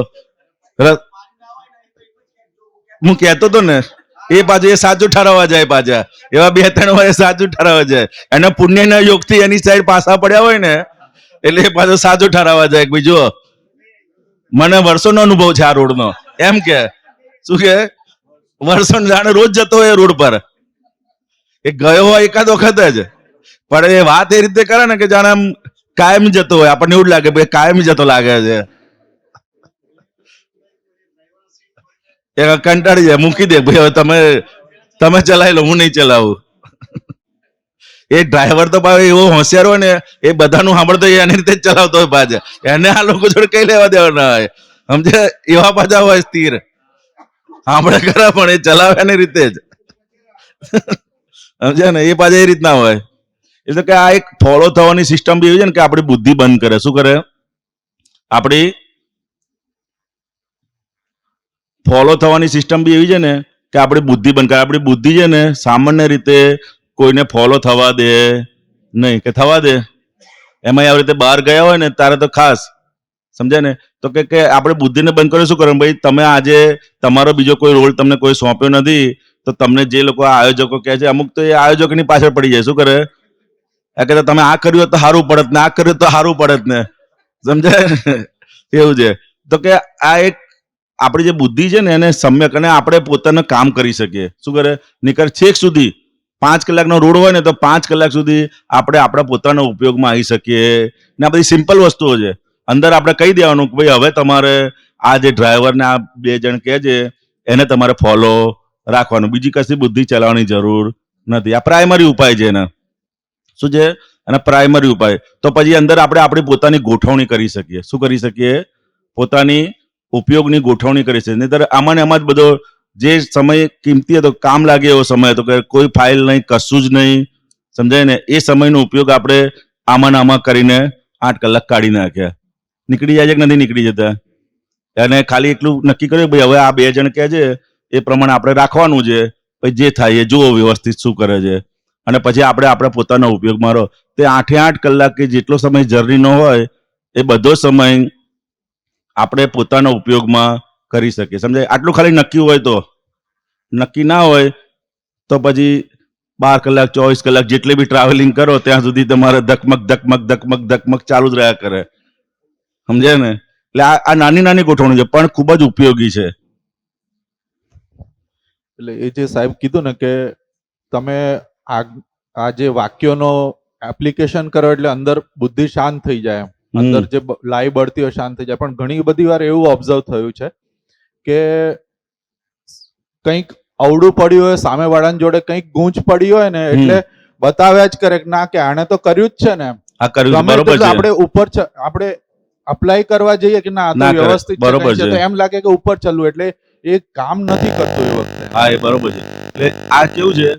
હું કહેતો હતો ને એ પાછું એ સાચું ઠરાવવા જાય. પાછા એવા 2-3 વાર સાચું ઠરાવવા જાય. એના પુણ્યના યોગથી એની સાઈડ પાછા પડ્યા હોય ને એટલે એ પાછું સાચું ઠરાવવા જાય. બીજો મને વર્ષોનો અનુભવ છે આ રોડનો. એમ કે શું કે વર્ષો જાણે રોજ જતો હોય રોડ પર. એ ગયો હોય એકાદ વખત જ, પણ એ વાત એ રીતે કરે ને કે જાણે આમ કાયમ જતો હોય. આપણને એવું જ લાગે ભાઈ કાયમ જતો લાગે છે. એ કંટાળી જાય, મૂકી દે ભાઈ હવે તમે ચલાવી લો, હું નહીં ચલાવું. એ ડ્રાઈવર તો ભાઈ એવો હોશિયાર હોય ને એ બધાનું સાંભળતો એની રીતે જ ચલાવતો હોય પાછા. એને આ લોકો જોડે કઈ લેવા દેવા ના હોય, સમજે? એવા પાછા હોય સ્થિર, સાંભળે ખરા પણ એ ચલાવે એની રીતે જ, સમજે ને? એ પાછા એ રીતના હોય. એટલે કે આ એક ફોલો થવાની સિસ્ટમ બી એવી છે ને કે આપણી બુદ્ધિ બંધ કરે. શું કરે? આપણી ફોલો થવાની સિસ્ટમ બી એવી છે ને કે આપણી બુદ્ધિ બંધ કરે. આપણી બુદ્ધિ છે ને સામાન્ય રીતે કોઈને ફોલો થવા દે નહીં, કે થવા દે. એમાં આવી રીતે બહાર ગયા હોય ને તારે તો ખાસ સમજાય ને, તો કે આપણે બુદ્ધિને બંધ કરે. શું કરવાનું ભાઈ, તમે આજે તમારો બીજો કોઈ રોલ તમને કોઈ સોંપ્યો નથી, તો તમને જે લોકો આયોજકો કહે છે, અમુક તો એ આયોજકની પાછળ પડી જાય. શું કરે, કે તમે આ કર્યું હોત તો સારું પડત ને, આ કર્યું તો સારું પડત ને, સમજાય ને? એવું છે. તો કે આ એક આપણી જે બુદ્ધિ છે ને એને સમ્યક, અને આપણે પોતાનું કામ કરી શકીએ. શું કરે, નીકળ છેક સુધી 5 કલાકનો રોડ હોય ને તો 5 કલાક સુધી આપણે આપણા પોતાના ઉપયોગમાં આવી શકીએ. ને આ બધી સિમ્પલ વસ્તુઓ છે. અંદર આપણે કહી દેવાનું કે ભાઈ હવે તમારે આ જે ડ્રાઈવરને આ 2 જણ કહે છે એને તમારે ફોલો રાખવાનું, બીજી કશી બુદ્ધિ ચલાવવાની જરૂર નથી. આ પ્રાઇમરી ઉપાય છે એના. શું છે? અને પ્રાઇમરી ઉપાય. તો પછી અંદર આપણે આપણી પોતાની ગોઠવણી કરી શકીએ. શું કરી શકીએ? પોતાની ઉપયોગની ગોઠવણી કરી શકીએ. નહીંતર આમાં ને આમાં જ બધો જે સમય કિંમતી હતો, કામ લાગે એવો સમય હતો, કે કોઈ ફાઇલ નહીં, કશું જ નહીં, સમજાય ને? એ સમયનો ઉપયોગ આપણે આમાં ને આમાં કરીને 8 કલાક કાઢી નાખ્યા. નીકળી જાય છે કે નથી નીકળી જતા? અને ખાલી એટલું નક્કી કર્યું ભાઈ હવે આ 2 જણ કહે છે એ પ્રમાણે આપણે રાખવાનું છે. પછી જે થાય એ જુઓ વ્યવસ્થિત શું કરે છે, અને પછી આપણે આપણા પોતાનો ઉપયોગમાં રહો. તે 8 કલાક કે જેટલો સમય જર્નીનો હોય એ બધો સમય આપણે પોતાના ઉપયોગમાં કરી શકીએ. સમજાય? આટલું ખાલી નક્કી હોય તો. નક્કી ના હોય તો પછી 12 કલાક 24 કલાક જેટલી બી ટ્રાવેલિંગ કરો ત્યાં સુધી તમારે ધકમક ધકમક ધકમક ધકમક ચાલુ જ રહ્યા કરે. સમજાય ને? એટલે આ નાની નાની ગોઠવણી છે પણ ખૂબ જ ઉપયોગી છે. એટલે એ જે સાહેબ કીધું ને કે તમે આ જે વાક્યોનો એપ્લિકેશન કરો એટલે અંદર બુદ્ધિ શાંત થઈ જાય એમ. અંદર જે લાઈ બળતી હોય શાંત થઈ જાય. પણ ઘણી બધી વાર એવું ઓબ્ઝર્વ થયું છે કે કંઈક અવળું પડ્યું હોય સામેવાળાની જોડે, કંઈક ગૂંચ પડી હોય ને એટલે બતાવ્યા જ કરે કે ના કે આણે તો કર્યું જ છે ને એમ. આ કર્યું બરોબર છે. આપણે ઉપર આપણે અપ્લાય કરવા જઈએ કે ના આ તો વ્યવસ્થિત બરોબર છે તો એમ લાગે કે ઉપર ચાલવું, એટલે એ કામ નથી કરતું એ વખતે. હા, એ બરોબર છે. એટલે આ કેવું છે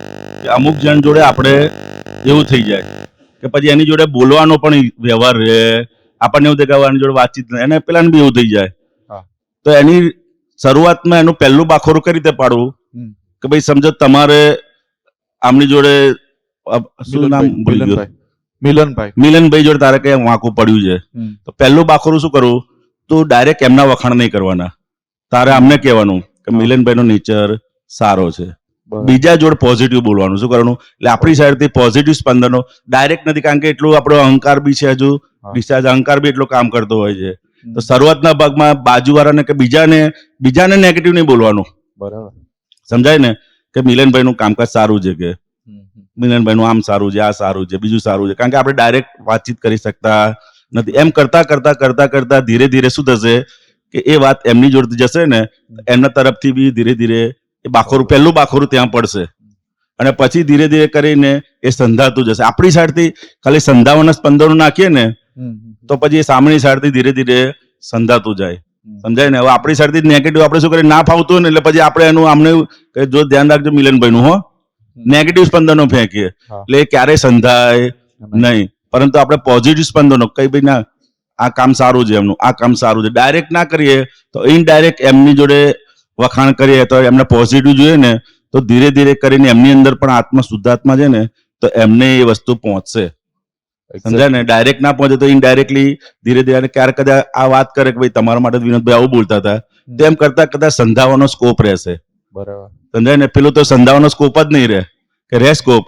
કે અમુક જણ જોડે આપણે એવું થઈ જાય કે પછી એની જોડે બોલવાનો પણ વ્યવહાર રહે, આપણને એવું દેખાય એની જોડે વાતચીત નહીં, અને પેલાને બી એવું થઈ જાય. તો એની શરૂઆતમાં એનું પહેલું બાખોરું કઈ રીતે પાડવું કે ભાઈ સમજો તમારે આમની જોડે શું નામ ભૂલી ગયો, મિલનભાઈ જોડે તારે કઈ વાંકું પડ્યું છે, તો પહેલું બાખોરું શું કરવું, તું ડાયરેક્ટ એમના વખાણ નહીં કરવાના. તારે અમને કહેવાનું કે મિલનભાઈ નો નેચર સારો છે. બીજા જોડે પોઝિટિવ બોલવાનું. શું કરવાનું? એટલે આપણી સાઈડથી પોઝિટિવ સ્પંદનો ડાયરેક્ટ નથી, કારણ કે એટલું આપણો અહંકાર બી છે, હજુ ડિસ્ચાર્જ અહંકાર બી એટલું કામ કરતો હોય છે. તો શરૂઆતના ભાગમાં બાજુવાળાને કે બીજાને નેગેટિવ નહીં બોલવાનું. બરાબર. સમજાય ને? કે મિલનભાઈ નું કામકાજ સારું છે, કે મિલનભાઈ નું આમ સારું છે, આ સારું છે, બીજું સારું છે. કારણ કે આપણે ડાયરેક્ટ વાતચીત કરી શકતા નથી. એમ કરતા કરતા કરતા કરતા ધીરે ધીરે શું થશે કે એ વાત એમની જોડે જશે ને, એમના તરફથી બી ધીરે ધીરે એ બાખોરું, પહેલું બાખોરું ત્યાં પડશે, અને પછી ધીરે ધીરે કરીને એ સંધાતું જશે. આપણી સાઈડથી ખાલી સંધાવાના સ્પંદનો નાખીએ ને તો પછી એ સામેની સાઈડથી ધીરે ધીરે સંધાતું જાય. સમજાય ને? હવે આપણી સાઈડથી નેગેટિવ આપણે શું કરીએ, ના ફાવતું ને એટલે પછી આપણે એનું આમને જો ધ્યાન રાખજો મિલનભાઈ નું, હો, નેગેટિવ સ્પંદનો ફેંકીએ એટલે એ ક્યારેય સંધાય નહીં. પરંતુ આપણે પોઝિટિવ સ્પંદનો કઈ ભાઈ ના આ કામ સારું છે, એમનું આ કામ સારું છે, ડાયરેક્ટ ના કરીએ તો ઇનડાયરેક્ટ એમની જોડે વખાણ કરીએ તો એમને પોઝિટિવ જોઈએ ને, તો ધીરે ધીરે કરીને એમની અંદર પણ આત્મા શુદ્ધાત્મા છે ને, તો એમને એ વસ્તુ પહોંચશે. સમજાય ને? ડાયરેક્ટ ના પહોંચે તો ઇનડાયરેક્ટલી ધીરે ધીરે ક્યારેક કદાચ આ વાત કરે કે ભાઈ તમારા માટે વિનોદભાઈ આવું બોલતા હતા, તેમ કરતા કદાચ સંધાવાનો સ્કોપ રહેશે. બરાબર. સમજાય ને? પેલું તો સંધાવાનો સ્કોપ જ નહીં રહે, કે રહે સ્કોપ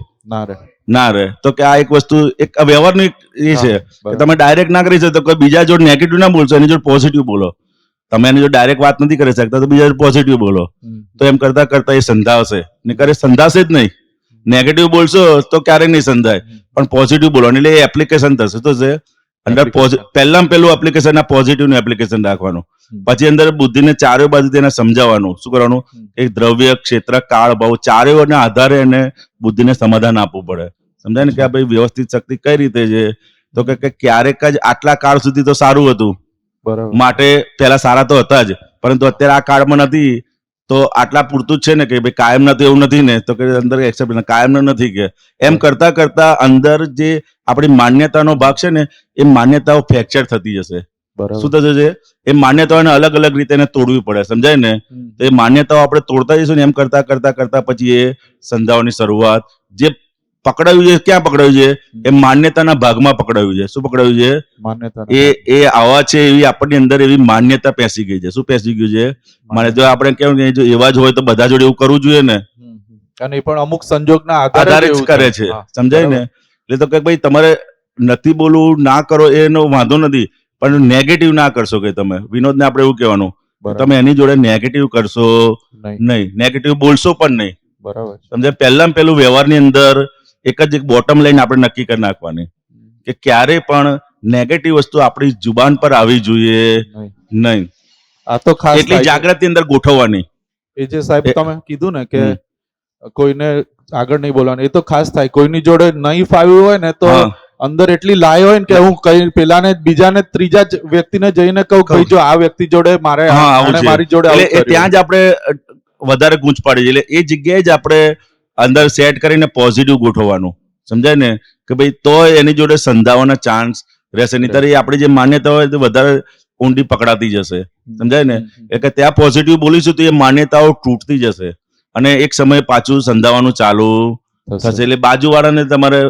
ના રહે. તો કે આ એક વસ્તુ એક વ્યવહારની એ છે કે તમે ડાયરેક્ટ ના કરી શકો તો કોઈ બીજા જોડે નેગેટિવ ના બોલશો, એની જોડે પોઝિટિવ બોલો. તમે એની જોડે ડાયરેક્ટ વાત નથી કરી શકતા તો બીજા જોડે પોઝિટિવ બોલો. તો એમ કરતા કરતા એ સંધાવશે. નહીંતર સંધાશે જ નહીં. નેગેટિવ બોલશો તો ક્યારેય નહીં સંધાય, પણ પોઝિટિવ બોલવાનું એટલે એ એપ્લિકેશન થશે. તો છે અંદર પહેલામાં પહેલું એપ્લિકેશન પોઝિટિવ નું એપ્લિકેશન રાખવાનું. પછી અંદર બુદ્ધિને ચારે બાજુ તેને સમજાવવાનું. શું કરવાનું? એક દ્રવ્ય, ક્ષેત્ર, કાળ, ભાવ ચારેયના આધારે એને બુદ્ધિને સમાધાન આપવું પડે. સમજાય ને? કે આ ભાઈ વ્યવસ્થિત શક્તિ કઈ રીતે છે, તો કે ક્યારેક જ આટલા કાળ સુધી તો સારું હતું, માટે પેલા સારા તો હતા જ, પરંતુ અત્યારે આ કાળમાં નથી તો આટલા પૂરતું જ છે ને, કે ભાઈ કાયમ નથી એવું નથી ને, તો કે અંદર એક્સેપ્ટ કાયમ નથી, કે એમ કરતા કરતા અંદર જે આપણી માન્યતાનો ભાગ છે ને, એ માન્યતાઓ ફ્રેક્ચર થતી જશે. બરાબર. શું થશે છે એ માન્યતાઓને અલગ અલગ રીતે એને તોડવી પડે, સમજાય ને? તો એ માન્યતાઓ આપણે તોડતા જઈશું ને એમ કરતા કરતા કરતા પછી એ સંધાવાની શરૂઆત જે પકડાયું છે ક્યાં પકડાયું છે એ માન્યતાના ભાગમાં પકડાયું છે. શું પકડાયું છે? માન્યતા એ આવા છે એવી આપણી અંદર એવી માન્યતા પેસી ગઈ છે. શું પેસી ગયું છે? માન્યતા. આપણે કેવું કે જો એવા જ હોય તો બધા જોડે એવું કરવું જોઈએ ને, અને એ પણ અમુક સંજોગના આધારે આધારે જ કરે છે, સમજાય ને? એટલે તો કે ભાઈ તમારે નથી બોલવું, ના કરો એનો વાંધો નથી, પણ નેગેટિવ ના કરશો. કે તમે વિનોદને આપણે એવું કહેવાનું તમે એની જોડે નેગેટિવ કરશો નહીં, નેગેટિવ બોલશો પણ નહીં. બરાબર. સમજાય? પહેલામાં પહેલું વ્યવહારની અંદર એક જ એક બોટમ લાઈન આપણે નક્કી કરી નાખવાની કે ક્યારે પણ નેગેટિવ વસ્તુ આપણી જુબાન પર આવી જોઈએ નહીં. આ તો ખાસ એટલી જાગૃતિ અંદર ગોઠવવાની. એ જે સાહેબ તમે કીધું ને કે કોઈને આગળ નહીં બોલવાનું, એ તો ખાસ થાય. કોઈની જોડે નહીં ફાવ્યું હોય ને તો અંદર એટલી લાય હોય ને કે હું કઈ પેલાને બીજાને ત્રીજા વ્યક્તિને જઈને કહું કે જો આ વ્યક્તિ જોડે મારે મારી જોડે ત્યાં જ આપણે વધારે ગૂંચ પાડી. એટલે એ જગ્યાએ જ આપણે અંદર સેટ કરીને પોઝિટિવ ગોઠવવાનું, સમજાય ને? કે ભાઈ તો એની જોડે સંધાવાના ચાન્સ રહેશે, નહીં ત્યારે આપણી જે માન્યતા હોય તે વધારે ઊંડી પકડાતી જશે, સમજાય ને? એટલે ત્યાં પોઝિટિવ બોલીશું તો એ માન્યતાઓ તૂટતી જશે અને એક સમયે પાછું સંધાવાનું ચાલુ થશે. એટલે બાજુવાળાને તમારે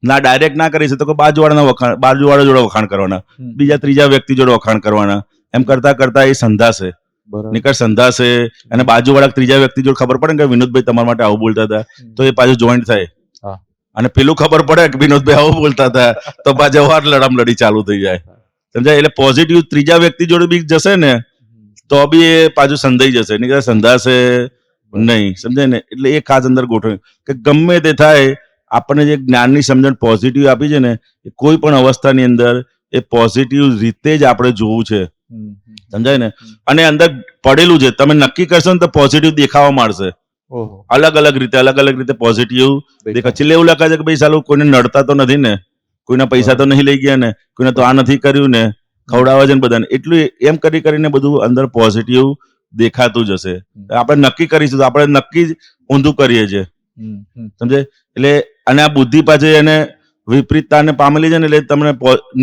ના ડાયરેક્ટ ના કરી શકો, બાજુવાળા જોડે વખાણ કરવાના, બીજા ત્રીજા વ્યક્તિ જોડે વખાણ કરવાના. એમ કરતા કરતા એ સંધાશે, નિકટ સંધાશે અને બાજુવાળા ત્રીજા વ્યક્તિ જોડે ખબર પડે કે વિનોદભાઈ તમારા માટે આવું બોલતા હતા, તો એ પાછું જોઈન્ટ થાય. અને પેલું ખબર પડે કે વિનોદભાઈ આવું બોલતા હતા, તો પાછા વાર લડી ચાલુ થઈ જાય, સમજાય? એટલે પોઝિટિવ ત્રીજા વ્યક્તિ જોડે બી જશે ને તો બી એ પાછું સંધાઈ જશે, નહીં સંધાશે નહીં, સમજાય ને? એટલે એ ખાસ અંદર ગોઠવે કે ગમે તે થાય આપણને જે જ્ઞાનની સમજણ પોઝિટિવ આપી છે ને, એ કોઈ પણ અવસ્થાની અંદર એ પોઝિટિવ રીતે જ આપણે જોવું છે, સમજાય ને? અને અંદર પડેલું છે, તમે નક્કી કરશો ને તો પોઝિટિવ દેખાવા માંડશે. અલગ અલગ રીતે પોઝિટિવ દેખાય. છેલ્લે એવું લાગે છે કે ભાઈ સાલું કોઈને નડતા તો નથી ને, કોઈના પૈસા તો નહીં લઈ ગયા ને, કોઈને તો આ નથી કર્યું ને, ખવડાવે છે ને બધાને. એટલું એમ કરીને બધું અંદર પોઝિટિવ દેખાતું જ હશે. આપણે નક્કી કરીશું તો આપણે નક્કી જ ઊંધું કરીએ છીએ, સમજે? એટલે અને આ બુદ્ધિ પાછી એને વિપરીતતાને પામેલી છે ને, એટલે તમને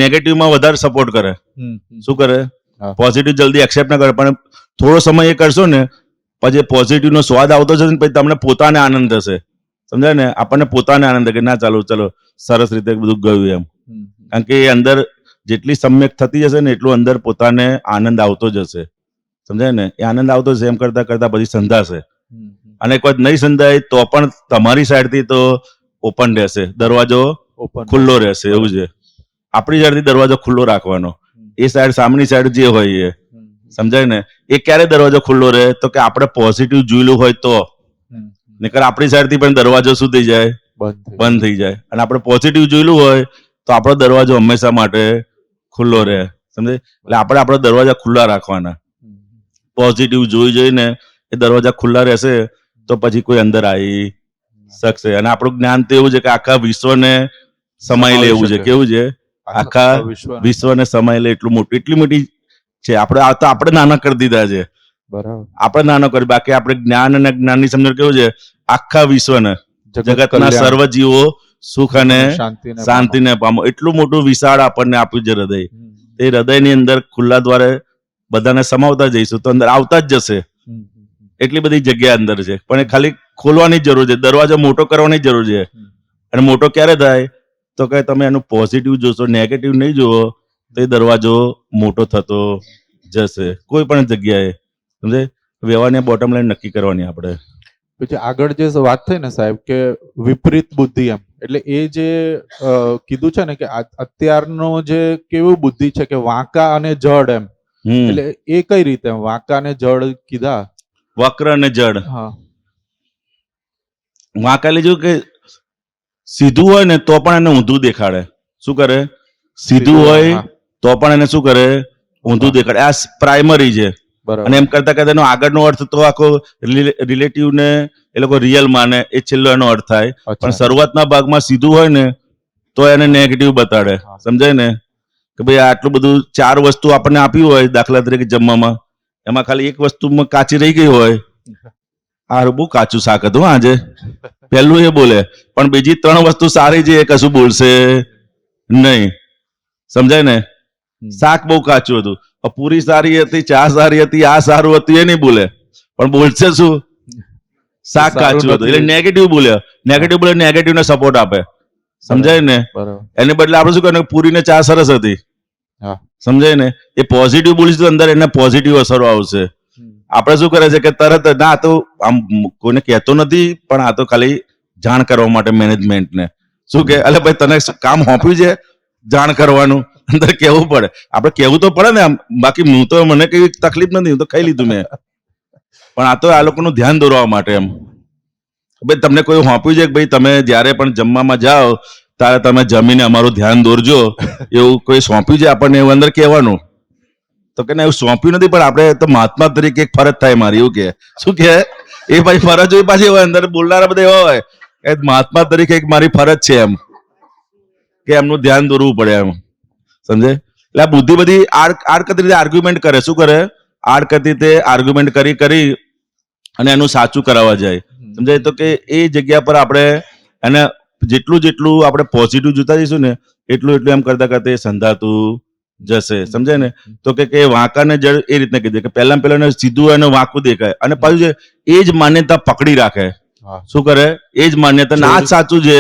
નેગેટિવમાં વધારે સપોર્ટ કરે. શું કરે? પોઝિટિવ જલ્દી એક્સેપ્ટ ના કરે, પણ થોડો સમય એ કરશો ને પછી પોઝિટિવ નો સ્વાદ આવતો જશે ને પછી તમને પોતાને આનંદ થશે, સમજાય ને? આપણને પોતાને આનંદ કે ના ચાલો ચલો સરસ રીતે બધું ગયું એમ. કારણ કે એ અંદર જેટલી સમ્યક થતી જશે ને એટલું અંદર પોતાને આનંદ આવતો જશે, સમજાય ને? એ આનંદ આવતો જશે. એમ કરતા કરતા પછી સંધાશે. અને એક વાત નહીં સંધાય તો પણ તમારી સાઈડથી તો ઓપન રહેશે, દરવાજો ખુલ્લો રહેશે. એવું છે, આપણી સાઈડથી દરવાજો ખુલ્લો રાખવાનો. એ સાઈડ સામેની સાઈડ જે હોય એ, સમજાય ને? એ ક્યારે દરવાજો ખુલ્લો રહે તો કે આપણે પોઝિટિવ જોયેલું હોય તો, નહીંતર આપણી સાઈડથી પણ દરવાજો શું થઈ જાય? બંધ થઈ જાય. અને આપણે પોઝિટિવ જોયેલું હોય તો આપણો દરવાજો હંમેશા માટે ખુલ્લો રહે, સમજે? એટલે આપણે આપણા દરવાજા ખુલ્લા રાખવાના. પોઝિટિવ જોઈને એ દરવાજા ખુલ્લા રહેશે તો પછી કોઈ અંદર આવી શકશે. અને આપણું જ્ઞાન તો એવું છે કે આખા વિશ્વને સમાઈ લે એવું છે. કેવું છે? આખા વિશ્વને સમાઈ લે એટલું મોટું, એટલી મોટી છે. આપણે નાના કરી દીધા છે, આપણે નાનો કરી. બાકી આપણે જ્ઞાન અને જ્ઞાનની સમજણ કેવું છે? આખા વિશ્વને, જગતના સર્વ જીવો સુખ અને શાંતિને પામો એટલું મોટું વિશાળ આપણને આપ્યું છે હૃદય. એ હૃદયની અંદર ખુલ્લા દ્વારે બધાને સમાવતા જઈશું તો અંદર આવતા જ જશે. એટલી બધી જગ્યા અંદર છે, પણ એ ખાલી ખોલવાની જરૂર છે, દરવાજો મોટો કરવાની જરૂર છે. અને મોટો ક્યારે થાય તો કે તમે એનું પોઝિટિવ જોશો, નેગેટિવ નહીં જુઓ તો એ દરવાજો મોટો થતો જશે કોઈ પણ જગ્યાએ, સમજે? વ્યવહારની બોટમ લાઈન નક્કી કરવાની આપણે. પછી આગળ જે વાત થઈ ને સાહેબ કે વિપરીત બુદ્ધિ, એમ એટલે એ જે કીધું છે ને કે અત્યારનો જે કેવું બુદ્ધિ છે કે વાંકા અને જડ, એમ એટલે એ કઈ રીતે વાંકા અને જડ કીધા? વક્ર અને જડ. વાંકા લીધું કે સીધું હોય ને તો પણ એને ઊંધું દેખાડે. શું કરે? સીધું હોય તો પણ એને શું કરે? ઊંધું દેખાડે. આ પ્રાઇમરી છે. અને એમ કરતા કરતા એનો આગળનો અર્થ તો આખો રિલેટિવ ને એ લોકો રિયલ માને, એ છેલ્લો એનો અર્થ થાય. પણ શરૂઆતના ભાગમાં સીધું હોય ને તો એને નેગેટિવ બતાડે, સમજાય ને? કે ભાઈ આટલું બધું 4 વસ્તુ આપણને આપ્યું હોય, દાખલા તરીકે જમવામાં, એમાં ખાલી એક વસ્તુમાં કાચી રહી ગઈ હોય, આ બહુ કાચું શાક હતું આજે, પહેલું એ બોલે. પણ બીજી 3 વસ્તુ સારી છે એ કશું બોલશે નહીં, સમજાય ને? શાક બહુ કાચું હતું. પૂરી સારી હતી, ચા સારી હતી, આ સારું હતું, એ નહીં બોલે, પણ બોલશે શું? શાક સારું કાચું હતું. એટલે નથી. નેગેટિવ બોલ્યા. નેગેટિવ બોલે, નેગેટિવ ને સપોર્ટ આપે. સમજાય ને? બરાબર. એને બદલે આપણે શું કહે, પૂરી ને ચા સરસ હતી. હા. સમજાય ને? એ પોઝિટિવ બોલીશ તો અંદર એને પોઝિટિવ અસરો આવશે. આપણે શું કરે છે કે તરત જ, ના આ તો આમ કોઈને કહેતો નથી, પણ આ તો ખાલી જાણ કરવા માટે મેનેજમેન્ટને શું કે, અલે ભાઈ તને કામ સોંપ્યું છે જાણ કરવાનું, અંદર કહેવું પડે. આપણે કહેવું તો પડે ને આમ. બાકી હું તો, મને કઈ તકલીફ નથી, હું તો ખાઈ લીધું મેં. પણ આ તો આ લોકોનું ધ્યાન દોરવા માટે એમ. ભાઈ તમને કોઈ સોંપ્યું છે કે ભાઈ તમે જ્યારે પણ જમવામાં જાઓ ત્યારે તમે જમીને અમારું ધ્યાન દોરજો, એવું કોઈ સોંપ્યું છે આપણને, એવું અંદર કહેવાનું. તો કે ના, એવું સોંપ્યું નથી, પણ આપણે તો મહાત્મા તરીકે એક ફરજ થાય મારી, એવું કે. શું કે એ પછી ફરજ હોય, પાછી હોય અંદર બોલનારા બધા એવા હોય કે મહાત્મા તરીકે એક મારી ફરજ છે એમ, કે એમનું ધ્યાન દોરવું પડે એમ. સમજે? એટલે આ બુદ્ધિ બધી આડકતરી રીતે આર્ગ્યુમેન્ટ કરે. શું કરે? આડકતરી રીતે આર્ગ્યુમેન્ટ કરી અને એનું સાચું કરાવવા જાય. સમજાય? તો કે એ જગ્યા પર આપણે એને જેટલું આપણે પોઝિટિવ જોતા જઈશું ને, એટલું એમ કરતા એ સંધાતું જશે. સમજાય ને? તો કે વાંકાને જડ એ રીતના કીધું કે પહેલા સીધું અને વાંકું દેખાય, અને પાછું છે એ જ માન્યતા પકડી રાખે. હા. શું કરે? એ જ માન્યતા ના જ સાચું છે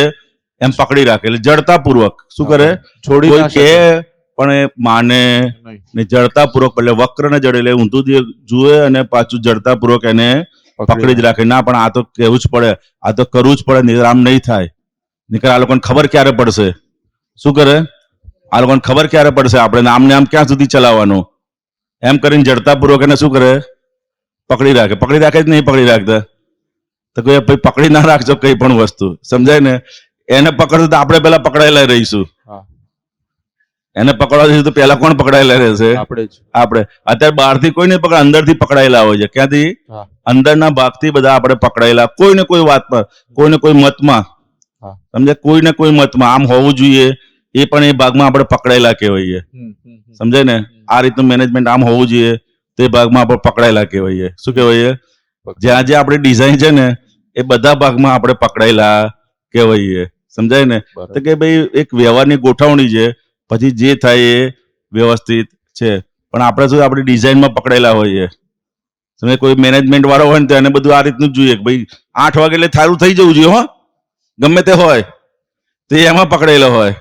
એમ પકડી રાખે. એટલે જડતાપૂર્વક શું કરે? છોડી કોઈ ના કે શકે. પણ એ માને નહીં. ને. જડતાપૂર્વક એટલે વક્ર ને જડે, એટલે ઊંધું જુએ અને પાછું જડતાપૂર્વક એને પકડી જ રાખે. ના, પણ આ તો કહેવું જ પડે, આ તો કરવું જ પડે, નહીં આમ નહીં થાય. નીકળ આ લોકોને ખબર ક્યારે પડશે? શું કરે? આ લોકોને ખબર ક્યારે પડશે? આપણે આમને આમ ક્યાં સુધી ચલાવવાનું? એમ કરીને જડતાપૂર્વક એને શું કરે? પકડી રાખે. પકડી રાખે જ નહીં પકડી રાખતા. તો કોઈ ભાઈ પકડી ના રાખજો કઈ પણ વસ્તુ. સમજાય ને? એને પકડશું તો આપણે પેલા પકડાયેલા રહીશું. હા. એને પકડવા જઈશું તો પેલા કોણ પકડાયેલા રહેશે? આપણે જ. આપણે. અત્યારે બહારથી કોઈ નહીં પકડે, અંદરથી પકડાયેલા હોય છે. ક્યાંથી? હા. અંદરના ભાગથી બધા આપણે પકડાયેલા, કોઈને કોઈ વાતમાં, કોઈને કોઈ મતમાં. હા. સમજે? કોઈને કોઈ મતમાં આમ હોવું જોઈએ, એ પણ એ ભાગમાં આપણે પકડાયેલા કહેવાઈએ. સમજાય ને? આ રીતનું મેનેજમેન્ટ આમ હોવું જોઈએ, તે ભાગમાં આપણે પકડાયેલા કહેવાઈએ. શું કહેવાઈએ? જ્યાં જે આપણી ડિઝાઇન છે ને, એ બધા ભાગમાં આપણે પકડાયેલા કહેવાઈએ. સમજાય ને? તો કે ભાઈ એક વ્યવહારની ગોઠવણી છે, પછી જે થાય એ વ્યવસ્થિત છે, પણ આપણે શું આપણી ડિઝાઇનમાં પકડાયેલા હોઈએ. સમજે? કોઈ મેનેજમેન્ટ વાળો હોય ને તો એને બધું આ રીતનું જ જોઈએ કે ભાઈ 8 વાગે એટલે થારું થઈ જવું જોઈએ. હો, ગમે તે હોય તો એમાં પકડેલો હોય.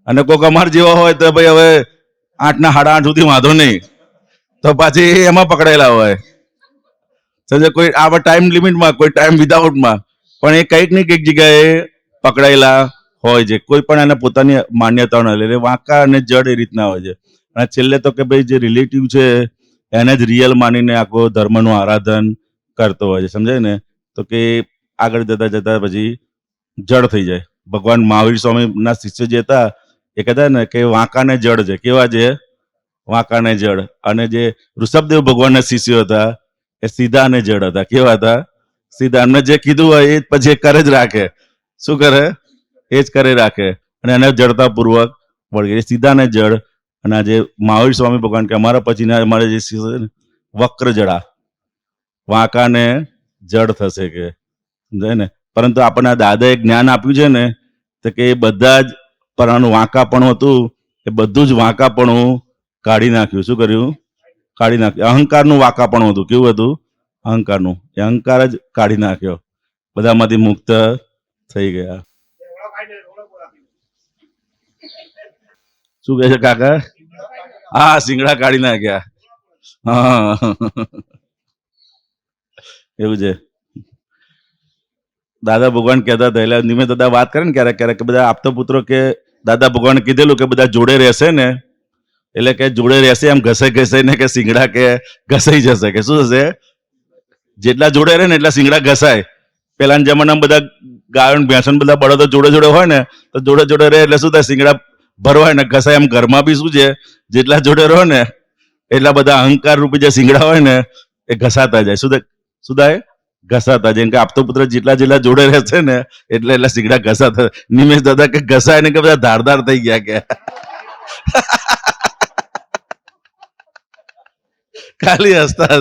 અને કોઈક અમાર જેવા હોય તો ભાઈ હવે 8 ના 8:30 સુધી વાંધો નહીં, તો પાછી એમાં પકડાયેલા હોય. સમજે? કોઈ આ ટાઈમ લિમિટમાં, કોઈ ટાઈમ વિધાઉટમાં, પણ એ કંઈક ને કંઈક જગ્યાએ પકડાયેલા હોય છે. કોઈ પણ એને પોતાની માન્યતાઓ ના લે. વાંકા અને જડ એ રીતના હોય છે. અને છેલ્લે તો કે ભાઈ જે રિલેટિવ છે એને જ રિયલ માનીને આખો ધર્મનું આરાધન કરતો હોય છે. સમજાય ને? તો કે આગળ જતા પછી જડ થઈ જાય. ભગવાન મહાવીર સ્વામીના શિષ્ય જે હતા એ કહેતા ને કે વાંકાને જડ છે. કેવા છે? વાંકાને જડ. અને જે ઋષભદેવ ભગવાનના શિષ્યો હતા એ સીધા અને જડ હતા. કેવા હતા? સીધા. એમને જે કીધું હોય એ પછી કરે જ રાખે. શું કરે? એ જ કરે રાખે. અને એને જડતાપૂર્વક વળગે. સીધા ને જડ. અને આજે મહાવીર સ્વામી ભગવાન કે અમારા પછીના અમારે જે શિષ્ય છે ને, વક્ર જડા, વાંકાને જડ થશે કે. સમજાય ને? પરંતુ આપણને આ દાદાએ જ્ઞાન આપ્યું છે ને, તો કે એ બધા જ પરાનું વાંકાપણું હતું, એ બધું જ વાંકાપણું કાઢી નાખ્યું. શું કર્યું? કાઢી નાખ્યું. અહંકારનું વાંકાપણું હતું. કેવું હતું? અહંકારનું. એ અહંકાર જ કાઢી નાખ્યો. બધામાંથી મુક્ત થઈ ગયા. શું કહે છે કાકા? હા, સિંગડા કાઢી નાખ્યા. હા, એવું છે. દાદા ભગવાન કહેતા હતા, એટલે નિમે દાદા વાત કરે ને ક્યારેક ક્યારેક કે બધા આપતો પુત્રો કે દાદા ભગવાને કીધેલું કે બધા જોડે રહેશે ને, એટલે કે જોડે રહેશે એમ ઘસાઈ ને કે સિંગડા કે ઘસાઈ જશે. કે શું થશે? જેટલા જોડે રહે ને એટલા સિંગડા ઘસાય. પેલાના જમાનામાં બધા ગાયો ભેંસો બધા બળદો જોડે જોડે હોય ને, તો જોડે જોડે રહે એટલે શું થાય? સિંગડા ભરવાય ને ઘસાય. એમ ઘરમાં બી શું છે? જેટલા જોડે રહો ને એટલા બધા અહંકાર રૂપી જે સિંગડા હોય ને એ ઘસાતા જાય. શું થાય? ઘસાતા. જેમ કે આપતો પુત્ર જેટલા જોડે રહેશે ને એટલા સિંગડા ઘસાતા. નિમેશ દાદા કે ઘસાય ને કે બધા ધારદાર થઈ ગયા કે ખાલી હસતા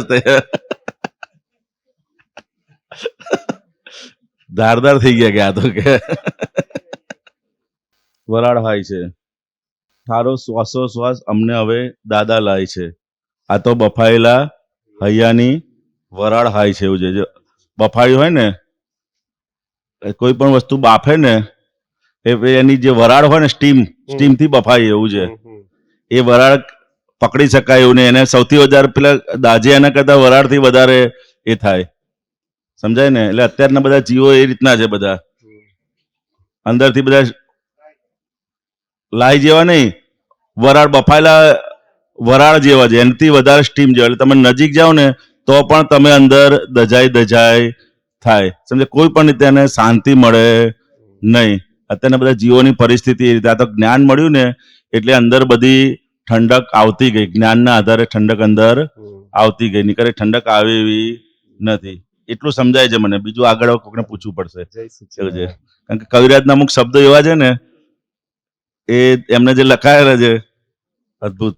ધારદાર થઈ ગયા કે આ તો કે વરાળ હોય છે. થારો શ્વાસોશ્વાસ અમને હવે દાદા લાય છે. આ તો બફાયેલા હૈયાની વરાળ હાય છે એવું છે. જે બફાયું હોય ને, કોઈ પણ વસ્તુ બાફે ને એની જે વરાળ હોય ને સ્ટીમ થી બફાય એવું છે. એ વરાળ પકડી શકાય એવું નહીં. એને સૌથી વધારે પેલા દાજે એના કરતા વરાળથી વધારે એ થાય, સમજાય ને? એટલે અત્યારના બધા જીવો એ રીતના છે. બધા અંદરથી બધા લાઈ જેવા નહીં, વરાળ બફાયેલા વરાળ જેવા છે. એનાથી વધારે સ્ટીમ જેવા. એટલે તમે નજીક જાઓ ને તો પણ તમે અંદર દજાય થાય, સમજે? કોઈ પણ રીતે એને શાંતિ મળે નહીં. અત્યારના બધા જીવોની પરિસ્થિતિ એ રીતે. આ તો જ્ઞાન મળ્યું ને એટલે અંદર બધી ઠંડક આવતી ગઈ. જ્ઞાનના આધારે ઠંડક અંદર આવતી ગઈ. નીકળે ઠંડક આવે એવી નથી. એટલું સમજાય છે મને. બીજું આગળ કોઈને પૂછવું પડશે જય એવું છે. સચ્ચિદાનંદ. કારણ કે કવિરાજના અમુક શબ્દો એવા છે ને, એ એમને જે લખાયેલા છે અદ્ભુત.